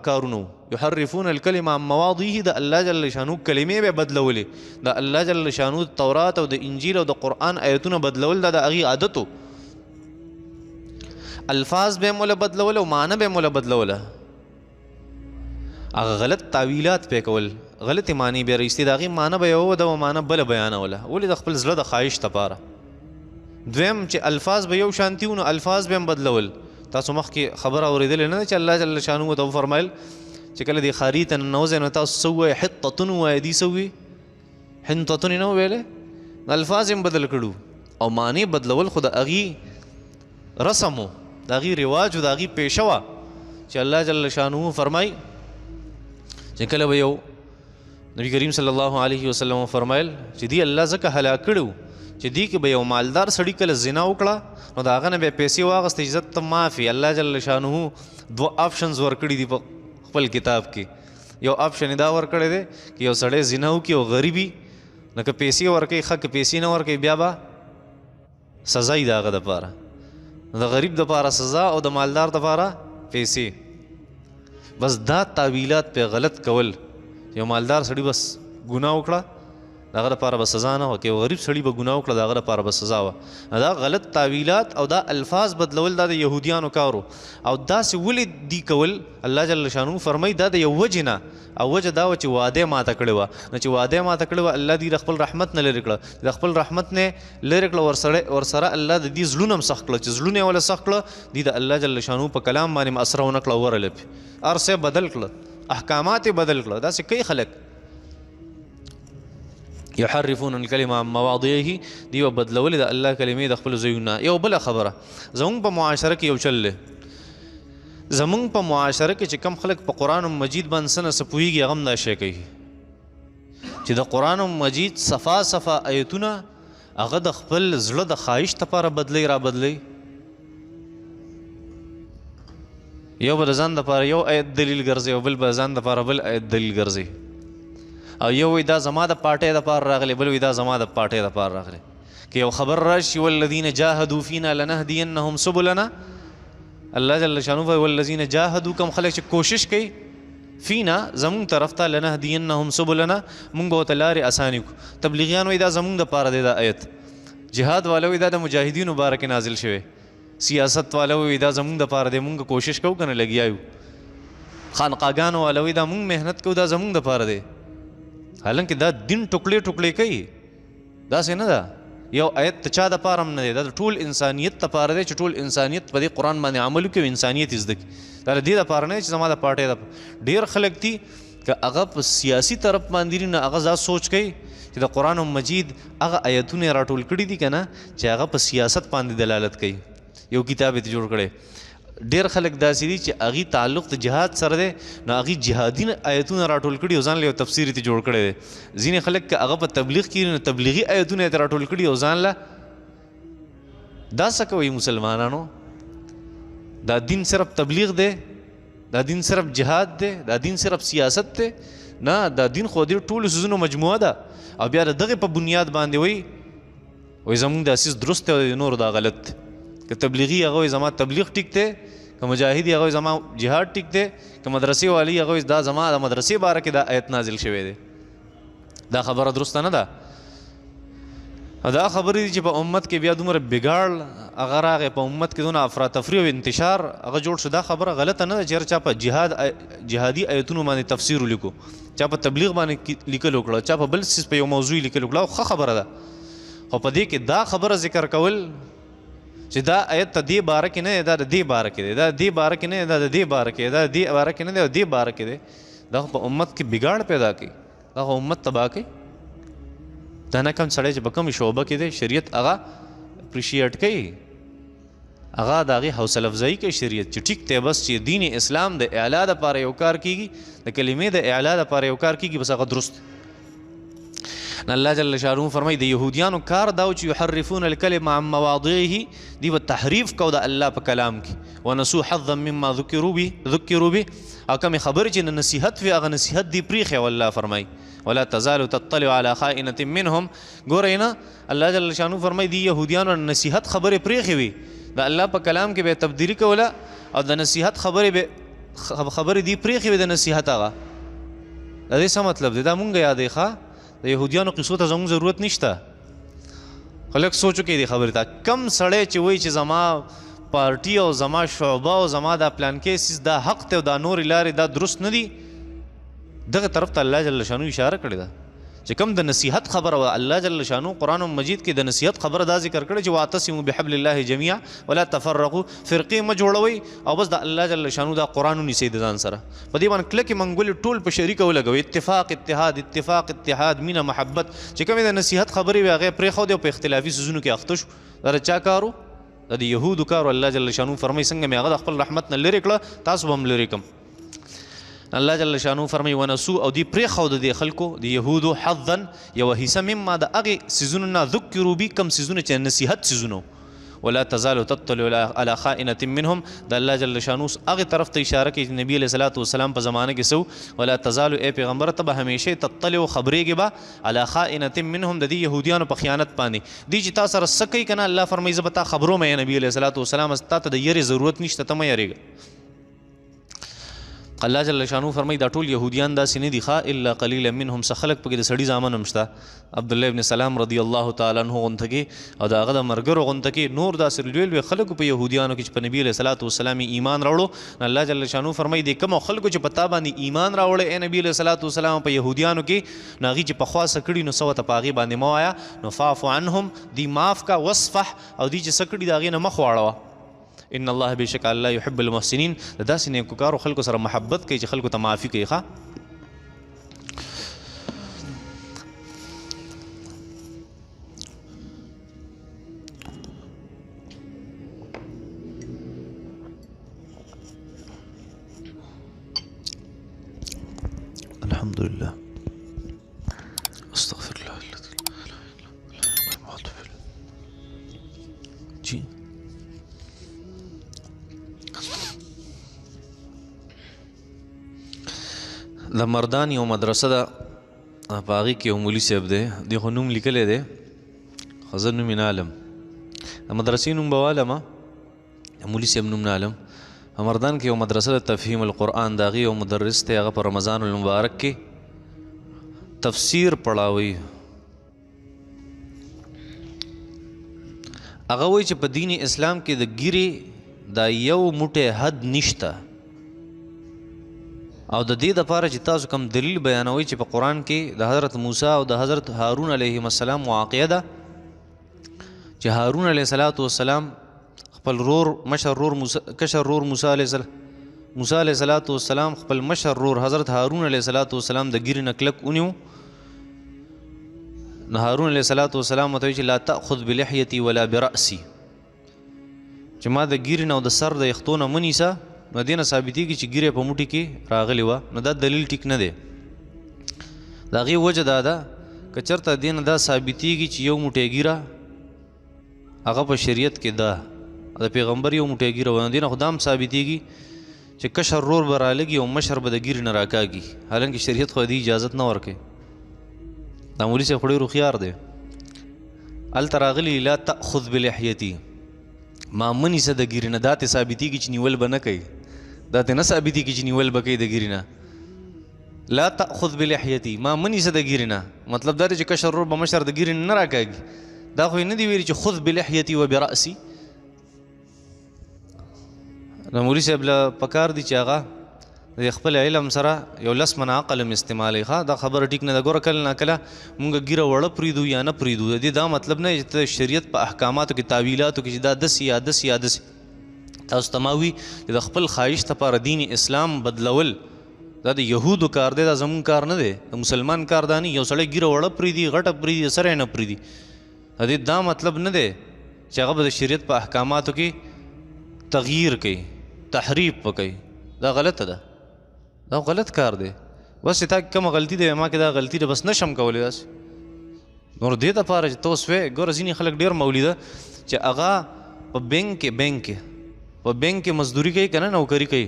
کارونه یحرفون الکلم عن مواضعه، د الله جل شانو کلمې به بدلولې. د الله جل شانو تورات او د انجیل او د قرآن آیتونه بدلول دا د هغې عادت و. الفاظ به یې موله بدلول او معنی به یې موله بدلوله. هغه غلط تعویلات پې کول، غلطې معنی به یې رایستې، د هغې معنی به یوه ده او معنی بله بیانوله. ولې د خپل زړه د خواهش دپاره. دویم چې الفاظ به یو شانتي وو نو الفاظ به هم بدلول. تاسو مخکې خبره اورېدلې نه ده چې الله جل شانو ورته وفرمیل چې کله دې ښاري ته ننوځئ نو تاسو څه ووایئ؟ حطتون ووایئ. دې څه ووایي؟ حنطتون یې نه وویلی، الفاظ یې هم بدل کړو او معنی بدلول خو د هغې رسم و، د هغې رواج و، د هغې پیشه وه چې الله جل شانو فرمایي چې کله به یو نبی کریم صلی الله علیه وسلم فرمایل چې دی الله ځکه هلاک کړی و چې دی کې به یو مالدار سړي کله زنا وکړه نو د هغه نه به یې پیسې واخېستې چې زه ته معافي. الله جل شانه دوه آپشنز ورکړي دي په خپل کتاب کې. یو آپشن دا ورکړی دی که یو سړی زنا وکړي او غریبي نو که پیسې ورکوي ښه، که پیسې نه ورکوي بیا به سزا یي د هغه دپاره. د غریب دپاره سزا او د مالدار دپاره پیسې. بس دا تعویلات پې غلط کول. یو مالدار سړي بس ګناه وکړه د هغه دپاره به سزا نه وه، که یو غریب سړي به ګناه وکړه د هغه دپاره به سزا وه. دا غلط تعویلات او دا الفاظ بدلول دا د یهودیانو کارو او داسې ولې دی کول. الله جل شانو فرمایي دا د یو وجې نه، او وجه دا وه چې وعده ماته کړې وه. نو چې وعده ماته کړې وه الله دې د خپل رحمت نه لرې کړه. د خپل رحمت نه لرې کړه ورسره الله د دې زړونه هم سخت کړه. چې زړونه یې وله سخت کړه دې د الله جل شانو په کلام باندې اثر ونه کړه، ورله پې هر څه بدل کړه، احکامات یې بدل کړه. داسې کوي خلک یحرفون الکلم عن مواضعه، دی و بدلولې د الله کلمې د خپلو ځایونو. یو بله خبره زمونږ په معاشره کې یو چل دی. زمونږ په معاشره کې چې کم خلک په قرآن مجید باندې څه نه څه پوهېږي هغه هم دا شی کوي چې د قرآن مجید صفا صفا ایتونه هغه د خپل زړه د خواهش دپاره بدلی را بدلی. یو به د ځان دپاره یو آیت دلیل ګرځي او بل به د ځان دپاره بل آیت دلیل ګرځي. او یو وی دا زما د پارټۍ دپاره راغلی، بل وی دا زما د پارټۍ دپاره راغلی. که یو خبر راشي والذین جاهدوا فینا لنهدینهم سبلنا، الله جل شانو وایي والذین جاهدوا، کوم خلک چې کوشش کوي فینا زمونږ طرف ته لنهدینهم سبلنا، مونږ به ورته لارې اسانې کړو. تبلیغیان وایي دا زمونږ دپاره دی دا آیت. جهاد والا وایي دا د مجاهدینو باره کې نازل شوی. سیاست والا وایي دا زمونږ دپاره دی، مونږ کوشش کوو که نه لګیا یو. خانقاګانو والا وایي دا مونږ محنت کوو دا زمونږ دپاره دی. حالانکه دا دین ټوکړې ټوکړې کوي. داسې نه ده. یو آیت ته چا دپاره هم نه دی، دا د ټول انسانیت دپاره دی چې ټول انسانیت په دې قرآن باندې عمل وکړي او انسانیت یې زده کړي. دا د دې دپاره نه دی چې زما د پارټۍ دپاره. ډېر خلک دي که هغه په سیاسي طرف باندې نه هغه دا سوچ کوي چې د قرآن مجید هغه آیتونه یې راټول کړي دي که نه چې هغه په سیاست باندې دلالت کوي. یو کتاب یې جوړ کړی ډیر خلک داسې دي چې هغې تعلق د جهاد سره دی نو هغې جهادي آیتونه راټول کړي او ځان له یو تفسیر یې جوړ کړی دی. ځینې خلک که هغه په تبلیغ کې نو تبلیغي آیتونه یې راټول کړي او ځان له دا څه کوئ مسلمانانو؟ دا دین صرف تبلیغ دی؟ دا دین صرف جهاد دی؟ دا دین صرف سیاست دی؟ نه، دا دین خو دې ټولو څیزونو مجموعه ده. او بیا د دغې په بنیاد باندې وایي زمونږ د اساس درست دی او د نورو دا غلط دی. که تبلیغي هغه وایي زما تبلیغ ټیک دی، که مجاهدي هغه وایي زما جهاد ټیک دی، که مدرسې والی هغه وایي دا زما د مدرسې باره کې دا آیت نازل شوی دی. دا خبره درسته نه ده. دا خبرې دي چې په امت کې بیا دومره بګاړ هغه راغی، په امت کې دونه افراتفري او انتشار هغه جوړ شو. دا خبره غلطه نه ده چې هر چا په جهادي آیتونو باندې تفسیر ولیکو، چا په تبلیغ باندې لیکل وکړه، چا په بل څیز په یو موضوع لیکل وکړه، ښه خبره ده. خو په دې کې دا خبره ذکر کول چې دا آیت ته دې باره کې نه دی، دا د دې باره کې دی، دا د دې باره کې نه دی، دا د دې باره کې دی، دا د دې باره کې نه دی او دې باره کې دی، دا خو په امت کې بګاړ پیدا کوي، دا خو امت تباه کوي. دا نه کم سړی چې په کومې شعبه کې دی شریعت هغه اپریشیټ کوي، هغه د هغې حوصله افزایي کوي شریعت چې ټیک دی بس چې دین اسلام د اعلا دپاره یو کار کېږي، د کلمې د اعلا دپاره یو کار کېږي، بس هغه درست. الله جل شانه فرمایي د یهودیانو کار دا و چې یحرفون الکلم عن مواضعه، دی به تحریف کو د الله په کلام کې، ونسوا حظا مما ذکروا به، او کومې خبرې چې نصیحت وي هغه نصیحت دی پرېښی. والله فرمایي ولا تزال تطلع على خائنة منهم. ګورئ نه، الله جل شانه فرمایي دی یهودیانو نصیحت خبرې پرېښې وي، د الله په کلام کې به تبدیلي کوله او د نصیحت خبرې دی پرېښې وي د نصیحت هغه. د دې څه مطلب دی؟ دا مونږ یادوي ښه، د یهودیانو قصو ته زموږ ضرورت نشته. خلک سوچو کې دې خبرې ته کم سړی چې وایي چې زما پارټي او زما شعبه او زما دا پلان کې سیس دا حق دی او دا نورې لارې دا درست نه دي، دغه طرف ته الله جل شانو اشاره کړې ده چې کوم د نصیحت خبره وه. الله جل شانو قرآن مجید کې د نصیحت خبره دا ذکر کړې چې واعتصموا بحبل الله جميعا ولا تفرقوا، فرقې مه جوړوئ او بس د الله جل شانو دا قرآن ونیسئ د ځان سره، په دې باندې کلکې منګولې ټول په شریکه ولګوئ، اتفاق اتحاد، اتفاق اتحاد، مینه محبت. چې کومې د نصیحت خبرې وې هغې پرېښودې او په اختلافي څیزونو کې اخته شو. دا د چا کار و؟ د یهودو کار و. الله جل شانو فرمایي څنګه مې هغه د خپل رحمت نه لرې کړه تاسو به هم لرې کړم. الله جل شانو فرمایي ونسو، او دی پرېښوده د خلکو د یهودو حظا یوه حصه مما د هغې څیزونو نه ذکروا بي، کوم څیزونه چې نصیحت څیزونه. ولا تزال تطلع على خائنة منهم، د الله جل شانو هغې طرف ته اشاره کوي چې نبي علیه صلات وسلام په زمانه کې سو ولا تزال ای پیغمبر ته به همیشه تطلع خبرېږي به على خائنة منهم د دې یهودیانو په خیانت باندې. دی چې تا سره څه کوي که نه الله فرمایي زه به تا خبروم ی نبي علیه صلات وسلام، تا ته د یرې ضرورت نشته، ته مه یریږه. الله جل شانو فرمایي دا ټول یهودیان داسې نه دي ښه الا قلیلا منهم، څه خلک پکې د سړي زامن هم شته. عبدالله ابن سلام رضی الله تعالی عنه غونته کې او د هغه د ملګرو غونته کې نور داسې لوی لوی خلکو په یهودیانو کې چې په نبي علیه صلات وسلام ایمان راوړو، الله جل شانو فرمایي د کومو خلکو چې په تا باندې ایمان راوړی ای نبي علیه صلات وسلام په یهودیانو کې، نو هغې چې پخوا څه کړي نو څه ورته په هغې باندې مه وایه، نو فاعف عنهم، دی معاف کا، واصفح، او دی چې څه کړي د هغې نه مخ واړوه. ان الله بشک الله يحب المحسنین، د داسې نیکوکارو خلکو سره محبت کوي چې خلکو ته معافي کوي. ښه الحمدلله استغفر الله جی د مردان یو مدرسه ده په هغې کې یو مولي صاحب دی، دی خو نوم لیکلی دی خو زه نوم یې نه علم، د مدرسې نوم به والم مولي صاحب نوم نه علم. په مردان کې یو مدرسه د تفهیم القرآن، د هغې یو مدرس دی هغه په رمضان المبارک کې تفسیر پړاوي. هغه وایي چې په دین اسلام کې د ګیرې دا یو موټی حد نشته، او د دې دپاره چې تاسو کوم دلیل بیانوئ چې په قرآن کې د حضرت موسی او د حضرت هارون علیهم السلام واقعه ده چې هارون علیه السلام خپل مشر رور موسی علیه السلام خپل مشر رور حضرت هارون علیه السلام د ګیرې نه کلک ونیو. نو هارون علیه السلام ورته وایي چې لا تأخذ بلحیتي ولا برأسي، چې ما د ګیرې نه او د سر د یختو نه ونیسه نو دې نه ثابتېږي چې ګیرې په موټي کې راغلې وه نو دا دلیل ټیک نه دی. د هغې وجه دا ده که چېرته دې نه دا ثابتېږي چې یو موټی ګیره هغه په شریعت کې ده د پیغمبر یو موټی ګیره وه نو دې نه خو دا هم ثابتېږي چې کشر رور به رالګي او مشر به د ګیرې نه راکاږي حالانکې شریعت خو دې اجازت نه ورکوي. دا مولي صاحب خو ډېر هوښیار دی. هلته راغلي لا تأخذ بلحیتي ما مه نیسه د ګیرې نه دا تې ثابتېږي چې نیول به نه کوي دا تې نه ثابتېږي چې نیول به کوي د ګیرې نه. لا تأخذ بلحیتي ما مه نیسه د ګیرې نه مطلب دا دی چې کشر رور به مشر د ګیرې نه راکاږي دا خو یې نه دي ویلي چې خذ بلحیتي و برأسي. نو مولي صاحب له پکار دي چې هغه د خپل علم سره یو لس منه عقل هم استعمالوي. ښه دا خبره ټیک نه ده. ګوره کله ناکله مونږ ګیره وړه پرېږدو یا نه پرېږدو د دې دا مطلب نه چې ته شریعت په احکاماتو کې تعویلاتو کې چې دا داسې یا داسې یا داسې تاسو ته ما وي چې د خپل خواهش لپاره دین اسلام بدلول دا د یهودو کار دی دا زمونږ کار نه دی د مسلمان کار دا نه. یو سړی ګیره وړه پرېږدي غټه پرېږدي سره یې نه پرېږدي د دې دا مطلب نه دی چې هغه به د شریعت په احکاماتو کې تغییر کوي تحریف وکوي. دا غلطه ده دا غلط کار دی. بس چې تا کومه غلطي دی ما کې دا غلطي ده بس نشم کولی داسې نور دې دپاره چې ته اوس وې ګوره ځینې خلک ډېر مولي ده چې هغه په بینک کې مزدوري کوي که نه نوکري کوي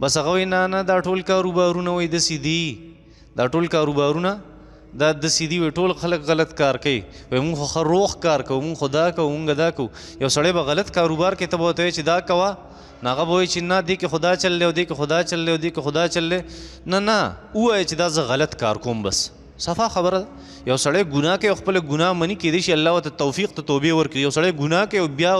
بس هغه وایي نه دا ټول کاروبارونه وایي داسې دي دا ټول کاروبارونه دا داسې دي وایي ټول خلک غلط کار کوي وایي مونږ خو ښه روغ کار کوو مونږ خو دا کوو مونږ دا کوو. یو سړی به غلط کاروبار کې ته به ورته وایي چې دا کوه نو هغه به وایي چې نه دې کې خدا چل دی او دې کې خدا چل دی او دې کې خدا چل دی نه ووایه چې دا زه غلط کار کوم بس صفا خبره ده. یو سړی ګناه کوي او خپله ګناه مني کېدای شي الله ورته توفیق ته توبې ورکړي. یو سړی ګناه کوي او بیا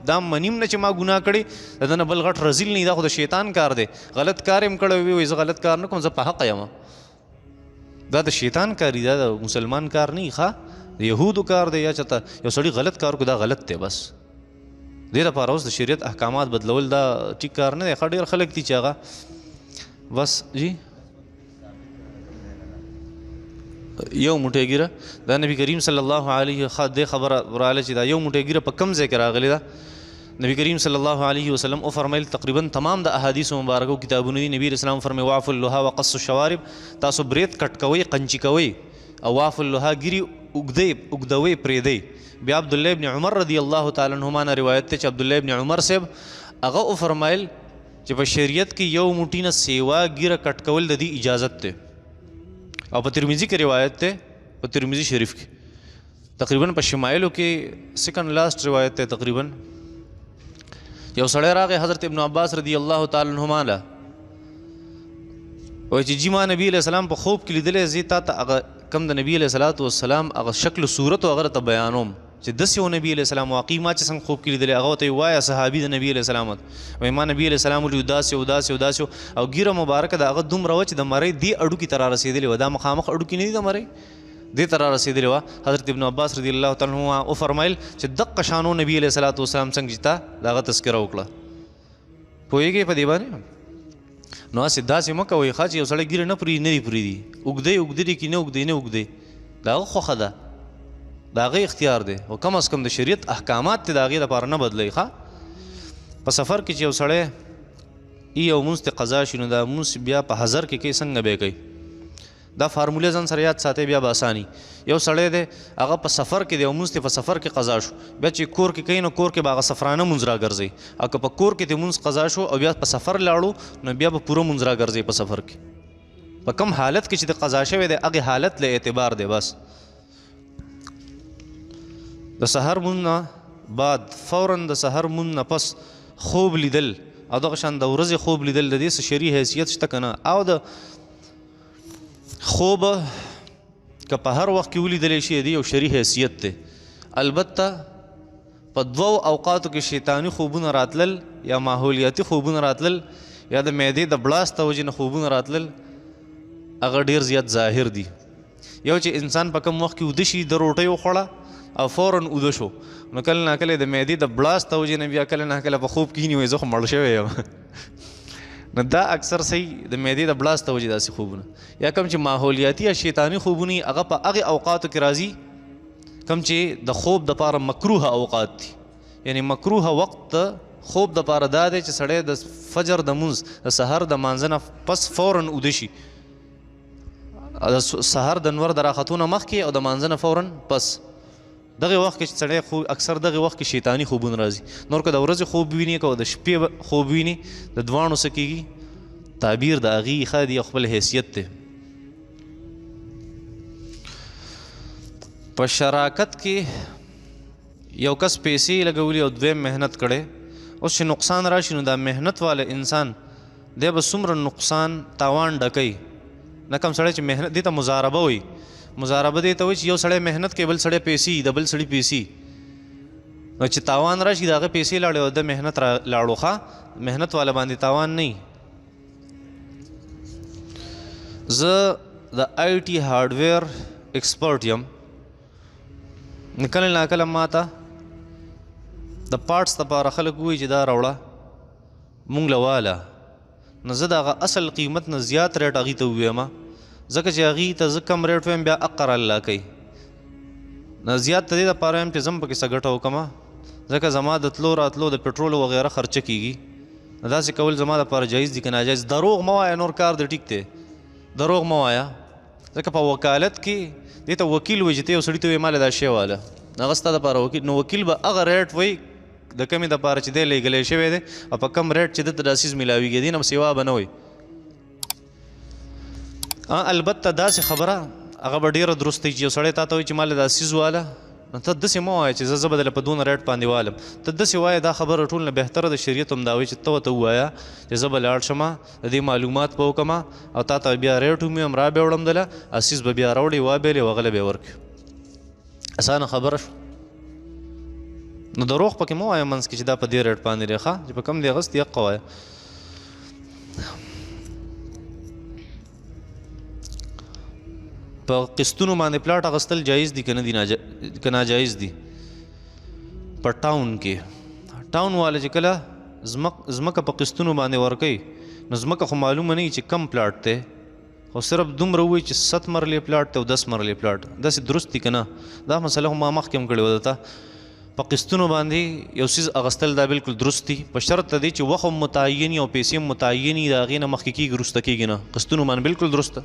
دا منیم نه چې ما ګناه کړی د ده نه بل غټ رزیل نه دا خو د شیطان کار دی. غلط کار یې هم کړی وي زه غلط کار نه کوم زه په حقه یم دا د شیطان کار دی دا د مسلمان کار نه ښه د یهودو کار دی. یا چېرته یو سړي غلط کار کو دا غلط دی بس دې لپاره اوس د شریعت احکامات بدلول دا ټیک کار نه دی. ښه ډېر خلک دي چې هغه بس جی یو موټی ګیره دا نبی کریم صلی الله علیه دې خبره راغله چې دا یو موټی ګیره په کم ځای کې راغلې ده. نبی کریم صلی الله علیه وسلم وفرمیل تقریبا تمام د احادیثو مبارکو کتابونو دي نبی اسلام فرمایي واعفوا اللحى وقصوا الشوارب تاسو برید کټ کوئ قنچي کوئ او واعفوا اللحى ګیرې اوږدوئ پرېږدئ. بیا عبدالله ابن عمر رضی الله تعالی عنهما نه روایت دی چې عبدالله ابن عمر صاحب هغه وفرمایل چې په شریعت کې یو موټي نه سیوا ګیره کټ کول د دې اجازت دی او په ترمذي کې روایت دی په ترمذي شریف کې تقریبا په شمایلو کې سیکنډ لاست روایت دی. تقریبا یو سړی راغی حضرت ابن عباس رضی الله تعالی عنهما له وایي چې جی ما نبي علیه السلام په خوب کې لیدلی زه تا ته هغه کم د نبي علیه الصلاۃ والسلام هغه شکل صورت و هغه ته بیانوم چې داسې و نبي علیه السلام واقعي ما چې څنګه خوب کې لیدلی هغه ورته وایه صحابي د نبي علیه السلام وایي ما نبي علیه السلام ولید داسې او داسې او داسې او ګیره مبارکه د هغه دومره وه چې د مرۍ دې اډوکي ته را رسېدلې وه دا مخامخ اډوکي نه دي د مرۍ دې ته را رسېدلې وه. حضرت ابن عباس رضی الله تعالی عنهما وفرمایل چې دقه شانو نبي علیه الصلاۃ والسلام څنګه چې تا د هغه تذکره وکړه پوهېږې په دې باندې. نو هسې داسې مه کوئ ښه چې یو سړی ګیره نه پرېږدي نه دي پرېږدي اوږدی دي کې نه اوږدی د هغه خوښه ده د هغې اختیار دی او کم از کم د شریعت احکامات ته د هغې لپاره نه بدلوي. ښه په سفر کې چې یو سړی یو مونځ ته قضا شي نو دا مونځ بیا په حضر کې کوي څنګه به کوي دا فارموله ځان سره یاد ساتئ بیا به اساني. یو سړی دی هغه په سفر کې دی او مونځ ته په سفر کې قضا شو بیا چې کور کې کوي نو کور کې به هغه سفرانه مونځ راګرځي او که په کور کې د مونځ قضا شو او بیا په سفر لاړو نو بیا به پوره مونځ راګرځي په سفر کې په کم حالت کې چې د قضا شوی دی هغې حالت له اعتبار دی. بس د سحر مونځ نه بعد فورا د سحر مونځ نه پس خوب لیدل او دغه شان د ورځې خوب لیدل د دې څه شرعي حیثیت شته که نه او د خوب که په هر وخت کې ولیدلی شي د یو شرعي حیثیت دی. البته په دوو اوقاتو کې شیطاني خوبونه راتلل یا ماحولیاتي خوبونه راتلل یا د معدې د بړاس د وجې نه خوبونه راتلل هغه ډېر زیات ظاهر دي. یو چې انسان په کوم وخت کې وده شي د روټۍ وخوړه او فوراً اوده شو نو کله ناکله د معدې د بړاس د وجې نه بیا کله ناکله په خوب کښېني وایي زه خو مړ شوی یم نو دا اکثر صحیح د معدې د بړاس د وجې داسې خوبونه یا کوم چې ماحولیاتي یا شیطاني خوبونه هغه په هغې اوقاتو کې راځي کوم چې د خوب دپاره مکروه اوقات دي یعنی مکروه وقت خوب د پاره دا دی چې سړی د فجر د مونځ د سحر د مانځه نه پس فوراً اوده شي، د سحر د نور د راختو نه مخکې او د مانځه نه فوراً پس. دغه وخت کې چې سړی اکثر دغه وخت کې شیطاني خوبونه راځي. نور که د ورځې خوب ویني که د شپې خوب ویني، د دواړو څه کېږي تعبیر د هغې ښه دی او خپل حیثیت دی. په شراکت کې یو کس پیسې لګولي او دویم محنت کړی، اوس چې نقصان راشي نو دا محنت والا انسان دی به څومره نقصان تاوان ډکوي. نه کم سړی چې محنت دې ته مضاربه وایي. مضاربه دې ته وایي چې یو سړی محنت کوي بل سړی پیسې د بل سړي پیسې، نو چې تاوان راشي د هغه پیسې لاړې او د محنت لاړو ښه محنت والا باندې تاوان نه وي. زه د آی ټي هارډویر ایکسپرټ یم. کله ناکله ما ته د پارټس دپاره خلک وایي چې دا راوړه مونږ له واله، نو زه د هغه اصل قیمت نه زیات ریټ هغې ته ووایم، ځکه چې هغې ته زه کم ریټ وایم بیا اقر الله کوي. نو زیات ته دې دپاره وایم چې زه هم پکې څه ګټه وکړمه، ځکه زما د تلو راتلو د پټرولو وغیره خرچه کېږي. نو داسې کول زما دپاره جایز دي که ناجایز. دروغ مه وایه، نور کار د ټیک دی، دروغ مه وایه، ځکه په وکالت کې دې ته وکیل وایي چې ته یو سړي ته وایې ماله دا شی واله، هغه ستا دپاره وکیل. نو وکیل به هغه ریټ وایي د کمې دپاره چې دی لیږلی شوی دی او په کم ریټ چې دته دا څیز میلاویږي، دې نه سوا به نه وایي. البته داسې خبره هغه به ډېره درسته چې یو سړی تا ته وایي چې ماله دا څیز واله، نو ته داسې مه وایه چې زه به دله په دونه ریټ باندې والم. ته داسې وایه دا خبره ټول نه بهتره د شریعت هم دا وایي چې ته ورته ووایه چې زه به لاړ شمه د دې معلومات به وکړمه او تا ته بیا ریټ ومیم را به وړم دله څیز به بیا راوړې وابېلې او هغه له به یې ورکړي. اسانه خبره شوه. نو دروغ پکې مه وایه منځ کې چې دا په دې ریټ باندې دی ښه، چې په کم دی اغوستي حقه وایه. په قسطونو باندې پلاټ اغوستل جایز دي که ناجایز دي؟ په ټاون کې ټاون والا چې کله ځمکه په قسطونو باندې ورکوي نو ځمکه خو معلومه نه وي چې کم پلاټ دی، خو صرف دومره ووایي چې 7 مرلې پلاټ دی او 10 مرلې پلاټ. داسې درست دي که نه؟ دا مسله خو ما مخکې هم کړې وه درته. په قسطونو باندې یو څیز اغوستل دا بالکل درست دي، په شرط د دې چې وخت هم متعین وي او پیسې هم متعین وي، د هغې نه مخکې کېږي وروسته کېږي نه. قسطونو باندې بالکل درسته.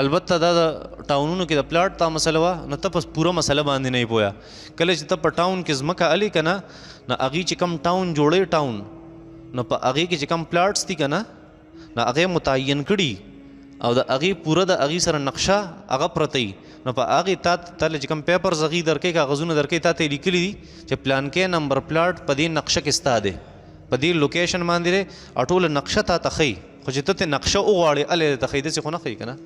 البته دا د ټاونونو کې د پلاټ تا مسله وه نو ته په پوره مسله باندې نه یې پوهه. کله چې ته په ټاون کې ځمکه الې که نه، نو هغې چې کم ټاون جوړی ټاون، نو په هغې کې چې کم پلاټس دي که نه، نو هغې متعین کړي او د هغې پوره د هغې سره نقشه هغه پرته وي. نو په هغې تا ته چې کوم پیپرز هغې درکوي کاغذونه درکوي تا ته یې لیکلي دي چې پلانکی نمبر پلاټ په دې نقشه کې ستا دی، په دې لوکیشن باندې دی او ټوله نقشه تا ته ښیي. خو چې ته ترې نقشه وغواړې هلې ته ښیي، داسې خو نه ښیي که نه.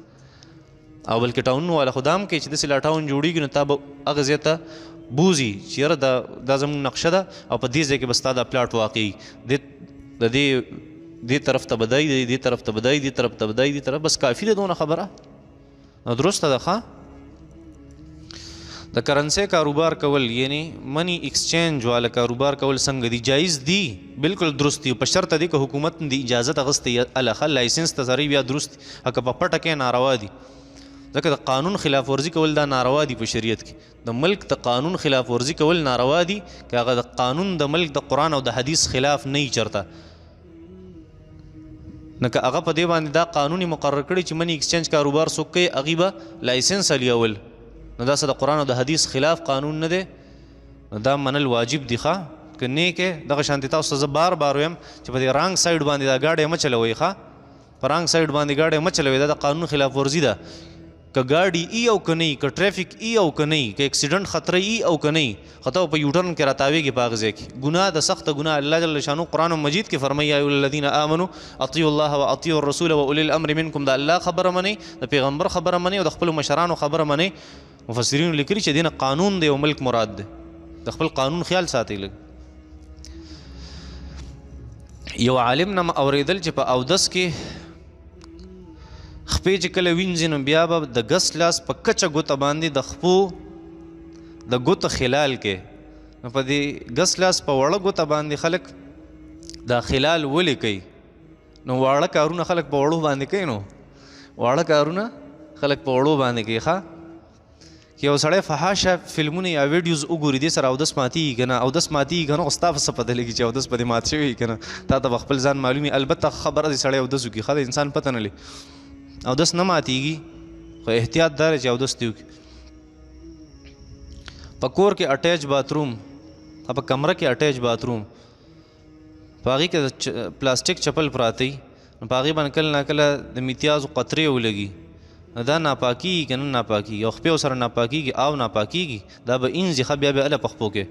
او بلکې ټاونونو والا خو دا هم کوي چې داسې لا ټاون جوړېږي نو تا به هغه ځای ته بوځي چې یاره دا زموږ نقشه ده او په دې ځای کې به ستا دا پلاټ واقعي د دې طرف ته به دی، دې طرف ته به دی، دې طرف ته به دی، دې طرف بس کافي ده دونه خبره. نو درسته ده ښه. د کرنسۍ کاروبار کول یعنی منی ایکسچینج والا کاروبار کول څنګه دي؟ جایز دي، بالکل درست دي، په شرط دی که حکومت دی اجازت اغوستی الخه لایسنس ته سړی بیا درست دي. که په پټه کې ناروا دي، ځکه د قانون خلاف ورزي کول دا ناروا دي په شریعت کې. د ملک د قانون خلاف ورزي کول ناروا دي که هغه د قانون د ملک د قرآن او د حدیث خلاف نه وي چرته. نه که هغه په دې باندې دا قانوني مقرر کړي چې منی ایکسچینج کاروبار څوک کوي هغې به لایسنس علي اول، نو دا څه د قرآن او د حدیث خلاف قانون نه دی، نو دا منل واجب دي ښه. که نه کې دغه شانتې تاسو ته زه بار بار ویم چې په دې رانګ سایډ باندې دا ګاډی مه چلوئ ښه، په رانګ سایډ باندې ګاډی مه چلوئ، دا د قانون خلاف ورزي ده. که ګاډي ای او که نه ای، که ټریفک ای او که نه ای، که اکسیډنټ خطره ای او که نه ای، خو ته په یوټرن کې راتاویږي په هغه ځای کې ګناه ده، سخته ګناه. الله جل شانو قرآن مجید کې فرمایي یا ایها الذین آمنوا اطیعوا الله واطیعوا الرسول واولی الامر منکم. د الله خبره منئ، د پیغمبر خبره منئ او د خپلو مشرانو خبره منئ. مفسرینو لیکلي چې دینه قانون دی او ملک مراد دی، د خپل قانون خیال ساتئ. لږ یو عالم نه اورېدل چې په اودس کې خپې چې کله وینځي نو بیا به د ګس لاس په کچه ګوته باندې د خپو د ګوته خلال کې، نو په دې ګس لاس په وړه ګوته باندې خلک دا خلال ولې کوي؟ نو واړه کارونه خلک په وړو باندې کوي، نو واړه کارونه خلک په وړو باندې کوي ښه. یو سړی فحاشه فلمونه یا ویډیوز وګوري دې سره اودس ماتېږي که نه اودس ماتېږي که نه خو ستا په څه پته لګي چې اودس په دې مات شوی که نه تا ته به خپل ځان معلوم وي. البته خبره دې سړی اودس وکړي ښه د انسان پته نه لګي اودس نه ماتېږي خو احتیاط دا دی چې اودس دې وکړي. په کور کې اټیچ باتروم په کمره کې اټیچ باتروم په هغې کې د پلاستیک چپل پراته وي نو په هغې باندې کله ناکله د میتیازو قطرې ولګي دا ناپاکیږي که نه ناپاکیږي او خپې ورسره ناپاکیږي او ناپاکیږي دا به انځي ښه بیا هله په خپو کې.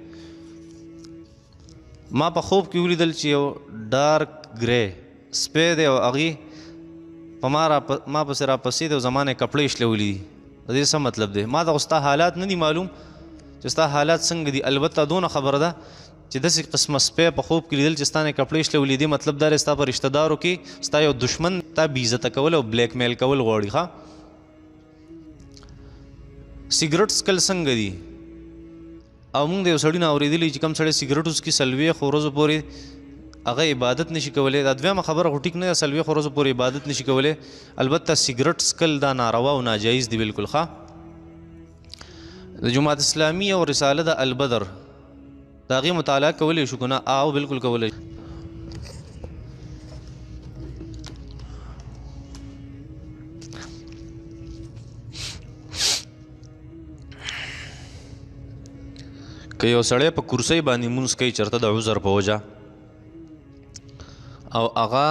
ما په خوب کې ولیدل چې یو ډارک ګری سپی دی او هغې په ما پسې راپسې دی او زما نه یې کپړې شلولي دي. د دې څه مطلب دی؟ ما ته خو ستا حالات نه دي معلوم چې ستا حالات څنګه دي. البته دونه خبره ده چې داسې قسمه سپی په خوب کې لیدل چې ستا نه یې کپړې شلولي دي مطلب دا دی ستا په رشته دارو کې ستا یو دشمن تا بې عزته کول او بلیک میل کول غواړي. ښه سیګرټ څکل څنګه دي؟ او موږ د یو سړي نه اورېدلي چې کوم سړی سیګرټ وڅکي څلوېښت ورځو پورې هغه عبادت نشي کولی. دا دویمه خبره خو ټیک نه ده څلوېښت ورځو پورې عبادت نشي کولی. البته سیګرټ څکل دا ناروا او ناجایز دي بلکل. ښه د جماعت اسلامي او رساله د البدر د هغې مطالعه کولی شو که نه؟ او بلکل کولی شو. که یو سړی په کرسۍ باندې مونځ کوي چېرته د عذر په وجه او هغه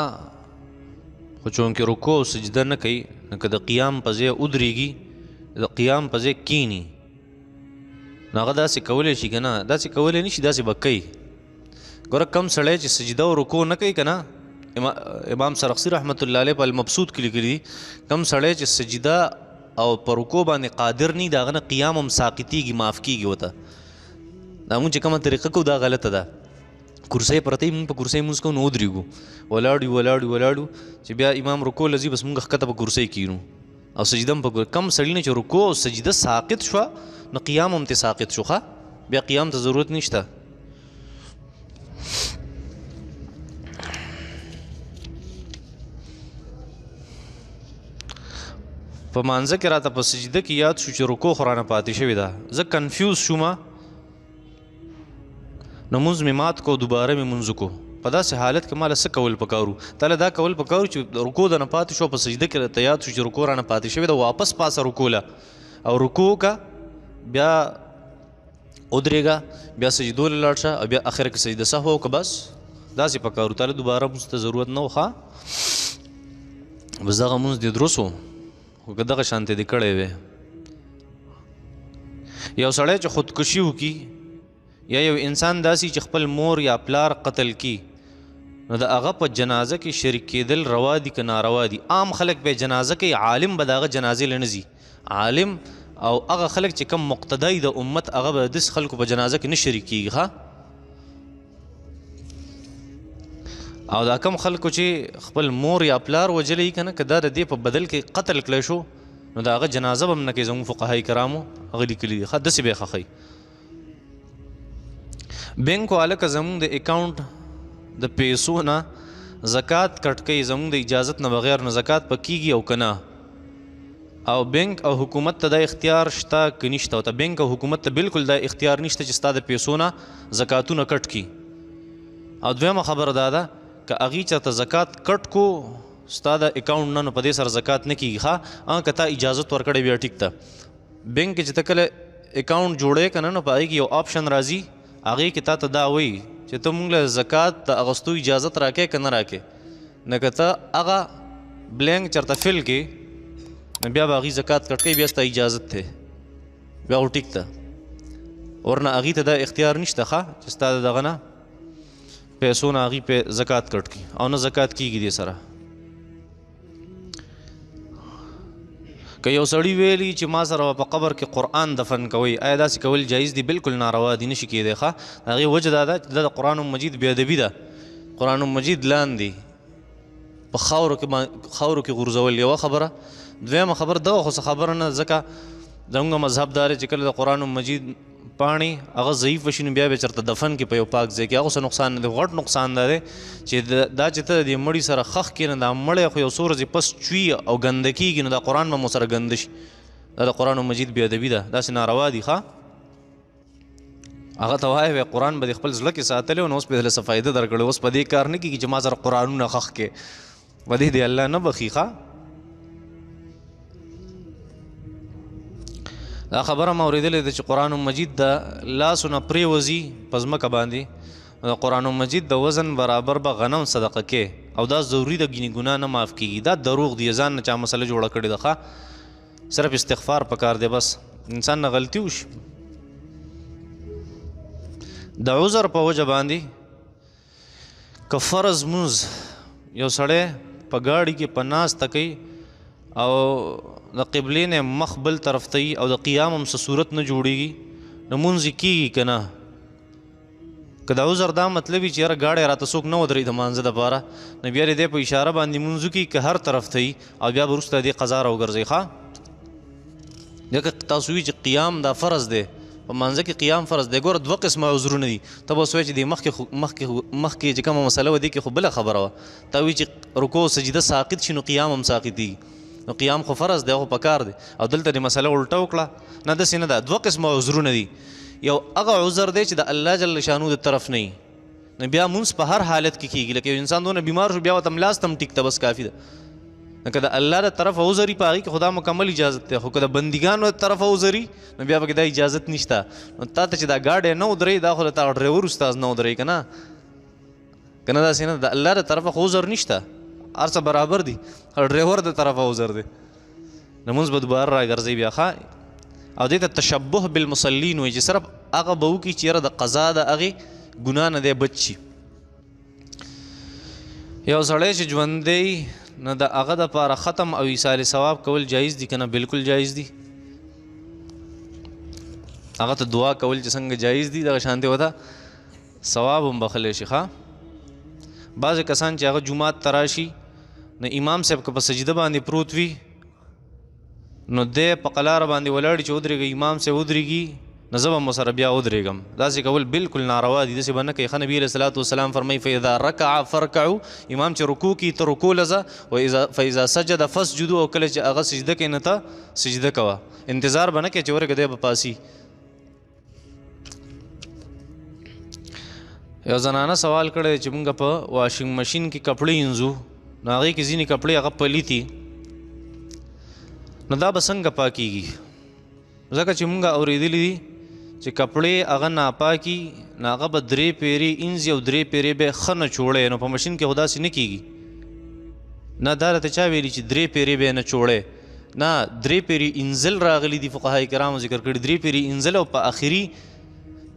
خو چونکې رکوع او سجده نه کوي نو که د قیام په ځای ودرېږي د قیام په ځای کیني نو هغه داسې کولی شي که نه؟ داسې کولی نه شي داسې به کوي. ګوره کم سړی چې سجده او رکوع نه کوي که نه امام سرخسی رحمت الله علیه په المبسوط کې لیکلي دي کم سړی چې سجده او په رکوع باندې قادر نه د هغه نه قیام هم ساقطېږي معاف کېږي ورته. دا مونږ چې کومه طریقه کوو دا غلطه ده. کرسۍ پرته مونږ په کرسۍ مونځ کوو نو ودرېږو ولاړو چې بیا امام رکوع لځي بس مونږ ښکته په کرسۍ کینو او سجده هم په کم سړي نه چې رکوع او سجده ساقط شوه نو قیام هم ترې ساقط شو. ښه بیا قیام ته ضرورت نشته. په مانځه کې راته په سجده کې یاد شو چې رکوع خو رانه پاتې شوې ده. زه کنفیوز شومه نو مونځ مې مات کو دوباره مې مونځ کو. په داسې حالت کې ماله څه کول پکارو؟ تاله دا کول پکارو چې رکوع د نه پاتې شو په سجده کې راته یاد شو چې رکوع رانه پاتې شوې ده واپس پاسه رکوع له او رکوع کا بیا ودرېږه بیا سجدو له لاړ شه او بیا اخر کې سجده سهو وکړه بس داسې پکارو. تاله دوباره مونځ ته ضرورت نه و. ښه بس دغه مونځ دې درست و خو که دغه شانتې دې کړی وی. یو سړی چې خودکشي وکړي یا یو انسان داسې چې خپل مور یا پلار قتل کی نو د هغه په جنازه کې شریک کېدل روا دي که ناروا دي؟ عام خلک به جنازه کوي عالم به د هغه جنازې له نه ځي. عالم او هغه خلک چې کم مقتدی د امت هغه به داسې خلکو په جنازه کې نه شریک کېږي. ښه او دا کم خلکو چې خپل مور یا پلار وجلی که نه که دا د دې په بدل کې قتل کړی شو نو د هغه جنازه به هم نه کوي. زموږ فقهای کرامو هغه لیکلي دي. ښه داسې به یې ښخوي. بینک والا که زمونږ د اکاونټ د پیسو نه زکات کټ کوي زمونږ د اجازت نه بغیر نو زکات په کیږي او که نه؟ او بینک او حکومت ته دا اختیار شته که نشته؟ او ته بینک او حکومت ته بالکل دا اختیار نشته چې ستا د پیسو نه زکاتونه کټ کړي. او دویمه خبره دا ده که هغې چېرته زکات کټ کو ستا د اکاونټ نه نو په دې سره زکات نه کېږي. ښه که تا اجازت ورکړی بیا ټیک ته. بینک کې چې ته کله اکاونټ جوړی که نه نو په هغې کې یو آپشن راځي هغې کې تا ته دا وایي چې ته مونږ له زکات د اغوستو اجازت راکې که نه راکې. نه که ته هغه بلینک چېرته فل کې نو بیا به هغې زکات کټ کوي بیا ستا اجازت دی بیا خو ټیک ته ورنه هغې ته دا اختیار نشته. ښه چې ستا د دغه نه پیسو نه هغې پې زکات کټ کړي او نه زکات کېږي دې سره. که یو سړي ویلي چې ما سره په قبر کې قرآن دفن کوئ آیا داسې کول جایز دي؟ بالکل ناروا دي نشي کېدی. ښه د هغې وجه دا ده چې دا د قرآن مجید بې ادبي ده. قرآن مجید لاندې په خاورو کې غورځول یوه خبره. دویمه خبره دغه خو څه خبره نه ځکه زموږ مذهب دا دی چې کله د قرآن مجید پاڼې هغه ضعیف وشي نو بیا به چېرته دفن کې په یو پاک ځای کې هغه څه نقصان نه دی. غټ نقصان دا دی چې دا چې ته د دې مړي سره خښ کښېنه دا مړی خو یو څو ورځې پس چوي او ګنده کېږي نو دا قرآن به مو سره ګنده شي دا د قرآن مجید بې ادبي ده، داسې ناروا دي. ښه هغه ته وایې قرآن به د خپل زړه کې ساتلی و نو اوس به دله څه فایده درکړې، اوس په دې کار نه کېږي چې ما سره قرآنونه ښخ کې، په دې دې الله نه بخي. ښه دا خبره ما اورېدلې ده چې قرآن مجید د لاسو نه پرېوځي په ځمکه باندې، د قرآن مجید د وزن برابر به غنم صدقه کې، او دا ضروري ده، ګینې ګناه نه معاف کېږي. دا دروغ دی، ځان نه چا مسله جوړه کړې ده. ښه صرف استغفار پکار دی، بس انسان نه غلطي وشي. د عذر په وجه باندې که فرض مونځ یو سړی په ګاډي کې په ناسته کوي او د قبلې نه مخ بل طرف ته او د قیام هم څه صورت نه جوړېږي نو مونځ یې کېږي که نه؟ که د عذر دا مطلب وي چې یاره ګاډی راته څوک نه ودرېږي د مانځه دپاره، نو بیا دې په اشاره باندې مونځ وکړي که هر طرف ته وي او بیا به وروسته دې قضا راوګرځوي. ښه ځکه تاسو وي چې قیام دا فرض دی، په مانځه کې قیام فرض دی. ګوره دوه قسمه عذرونه دي، ته به اوس وایې چې دې مخکې چې کومه مسله وه دې کې خو بله خبره وه، ته وایي چې رکوع او سجده ساقط شي نو قیام هم ساقطېږي، نو قیام خو فرض دی، خو پکار دی. او دلته دې مسله الټه وکړه، نه داسې نه ده. دوه قسمه عذرونه دي، یو هغه عذر دی چې د الله جل شانو د طرف نه وي، نو بیا مونځ په هر حالت کې کېږي. لکه یو انسان دونه بیمار شو بیا ورته ملاس ته هم ټیک ته بس کافي ده. که د الله د طرف عذر وي په هغې کې خو دا مکمل اجازت دی، خو که د بندګانو د طرف عذر وي نو بیا پکې دا اجازت نشته. نو تا ته چې دا ګاډی نه ودرېږي دا خو د تا ډرایور استاذ نه ودرېږي که نه؟ که نه داسې نه، د الله د طرفه خو عذر نشته، هر څه برابر دي، ډرایور د طرفه عذر دی. لمونځ به دوباره راګرځوي بیا. ښه او دې ته تشبه بالمصلین وایي چې صرف هغه به وکړي چې یاره د قضا د هغې ګناه نه دی بچ شي. یو سړی چې ژوندی نه د هغه دپاره ختم او ایصال ثواب کول جایز دي که نه؟ بلکل جایز دي. هغه ته دعا کول چې څنګه جایز دي دغه شانتې ورته ثواب هم بخلی شي. ښه بعضې کسان چې هغه جومات ته راشي نو امام صاحب که په سجده باندې پروت وي نو دی په قلاره باندې ولاړي چې ودرېږي، امام صاحب ودرېږي نو زه به هم ورسره بیا ودرېږم. داسې کول بالکل ناروا دي، داسې به نه کوي. ښه نبي علیه صلات وسلام فرمایي فاذا رکع فرکعو، امام چې رکوع کي ته رکوع لځه، فاذا سجد فسجدو، او کله چې هغه سجده کوي نو ته سجده کوه. انتظار به نه کوي چې ورګه دی به پاسي. یو زنانه سوال کړی چې مونږ په واشنګ مشین کې کپړې وینځو نو هغې کې ځینې کپړې هغه پلیتي، نو دا به څنګه پاکیږي؟ ځکه چې مونږ اورېدلي دي چې کپړې هغه ناپاکي نو هغه به 3 پیرې انځي او 3 پیرې به ښه نه چوړی، نو په مشین کې خو داسې نه کېږي. نه دا راته چا ویلي چې 3 پیرې به یې نه چوړی، نه 3 پیرې انځل راغلي دي، فقهای کرامو ذکر کړي 3 پیرې انځل او په آخري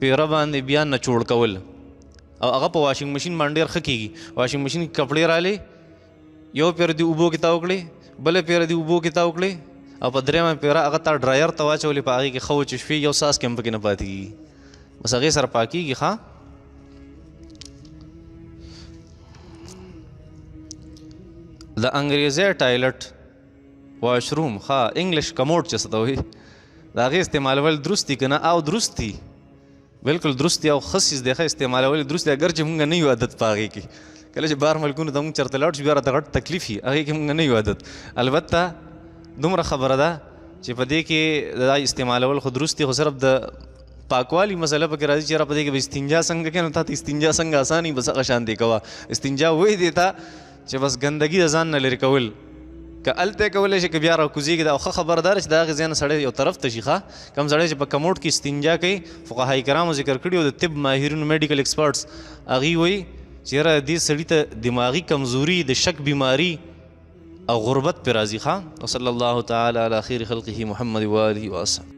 پیره باندې بیا نه چوړ کول، او هغه په واشنګ مشین باندې ډېر ښه کېږي. واشنګ مشین کې کپړې رالی، یو پیر دې اوبو کې تاو کړې، بله پیره دې اوبو کې تاو کړې، او په درېیمه پیره هغه تا ډرایر ته واچولې، په هغې کې ښه وچې شوې، یو څاڅکی هم پکې نه پاتې کېږي، بس هغې سره پاکېږي. ښه د انګریزی ټایلټ واشروم، ښه انګلیش کموډ چې څه ته وایي، د هغې استعمالول درست دي که نه؟ او درست دي، بالکل درست دي او ښه څیز دی. ښه استعمالول درست دی، اگر چې مونږ نه یو عادت په هغې کې. کله چې بهر ملکونو ته مونږ چېرته لاړ شو بیا راته غټ تکلیف وي، هغې کې مونږ نه یو عادت. البته دومره خبره ده چې په دې کې دا استعمالول خو درست دي، خو صرف د پاکوالي مسله پکې راځي چې یاره په دې کې به استنجا څنګه کوې، نو تا ته استنجا څنګه اساني، بس هغه شانتې کوه. استنجا وایي دې ته چې بس ګندګي د ځان نه لرې کول، که هلته یې کولی شي که بیا راکوزېږي. دا ښه خبردار چې د هغې ځای نه سړی یو طرف ته شي. ښه کوم سړی چې په کموډ کې استنجا کوي، فقهای کرامو ذکر کړي او د طب ماهرینو میډیکل ایکسپرټس هغوی وایي چې یاره دې سړي ته دماغي کمزوري، د شک بیماري او غربت پې راځي. ښه وصلی الله تعالی علی خیر خلقه محمد و آله و اصحابه.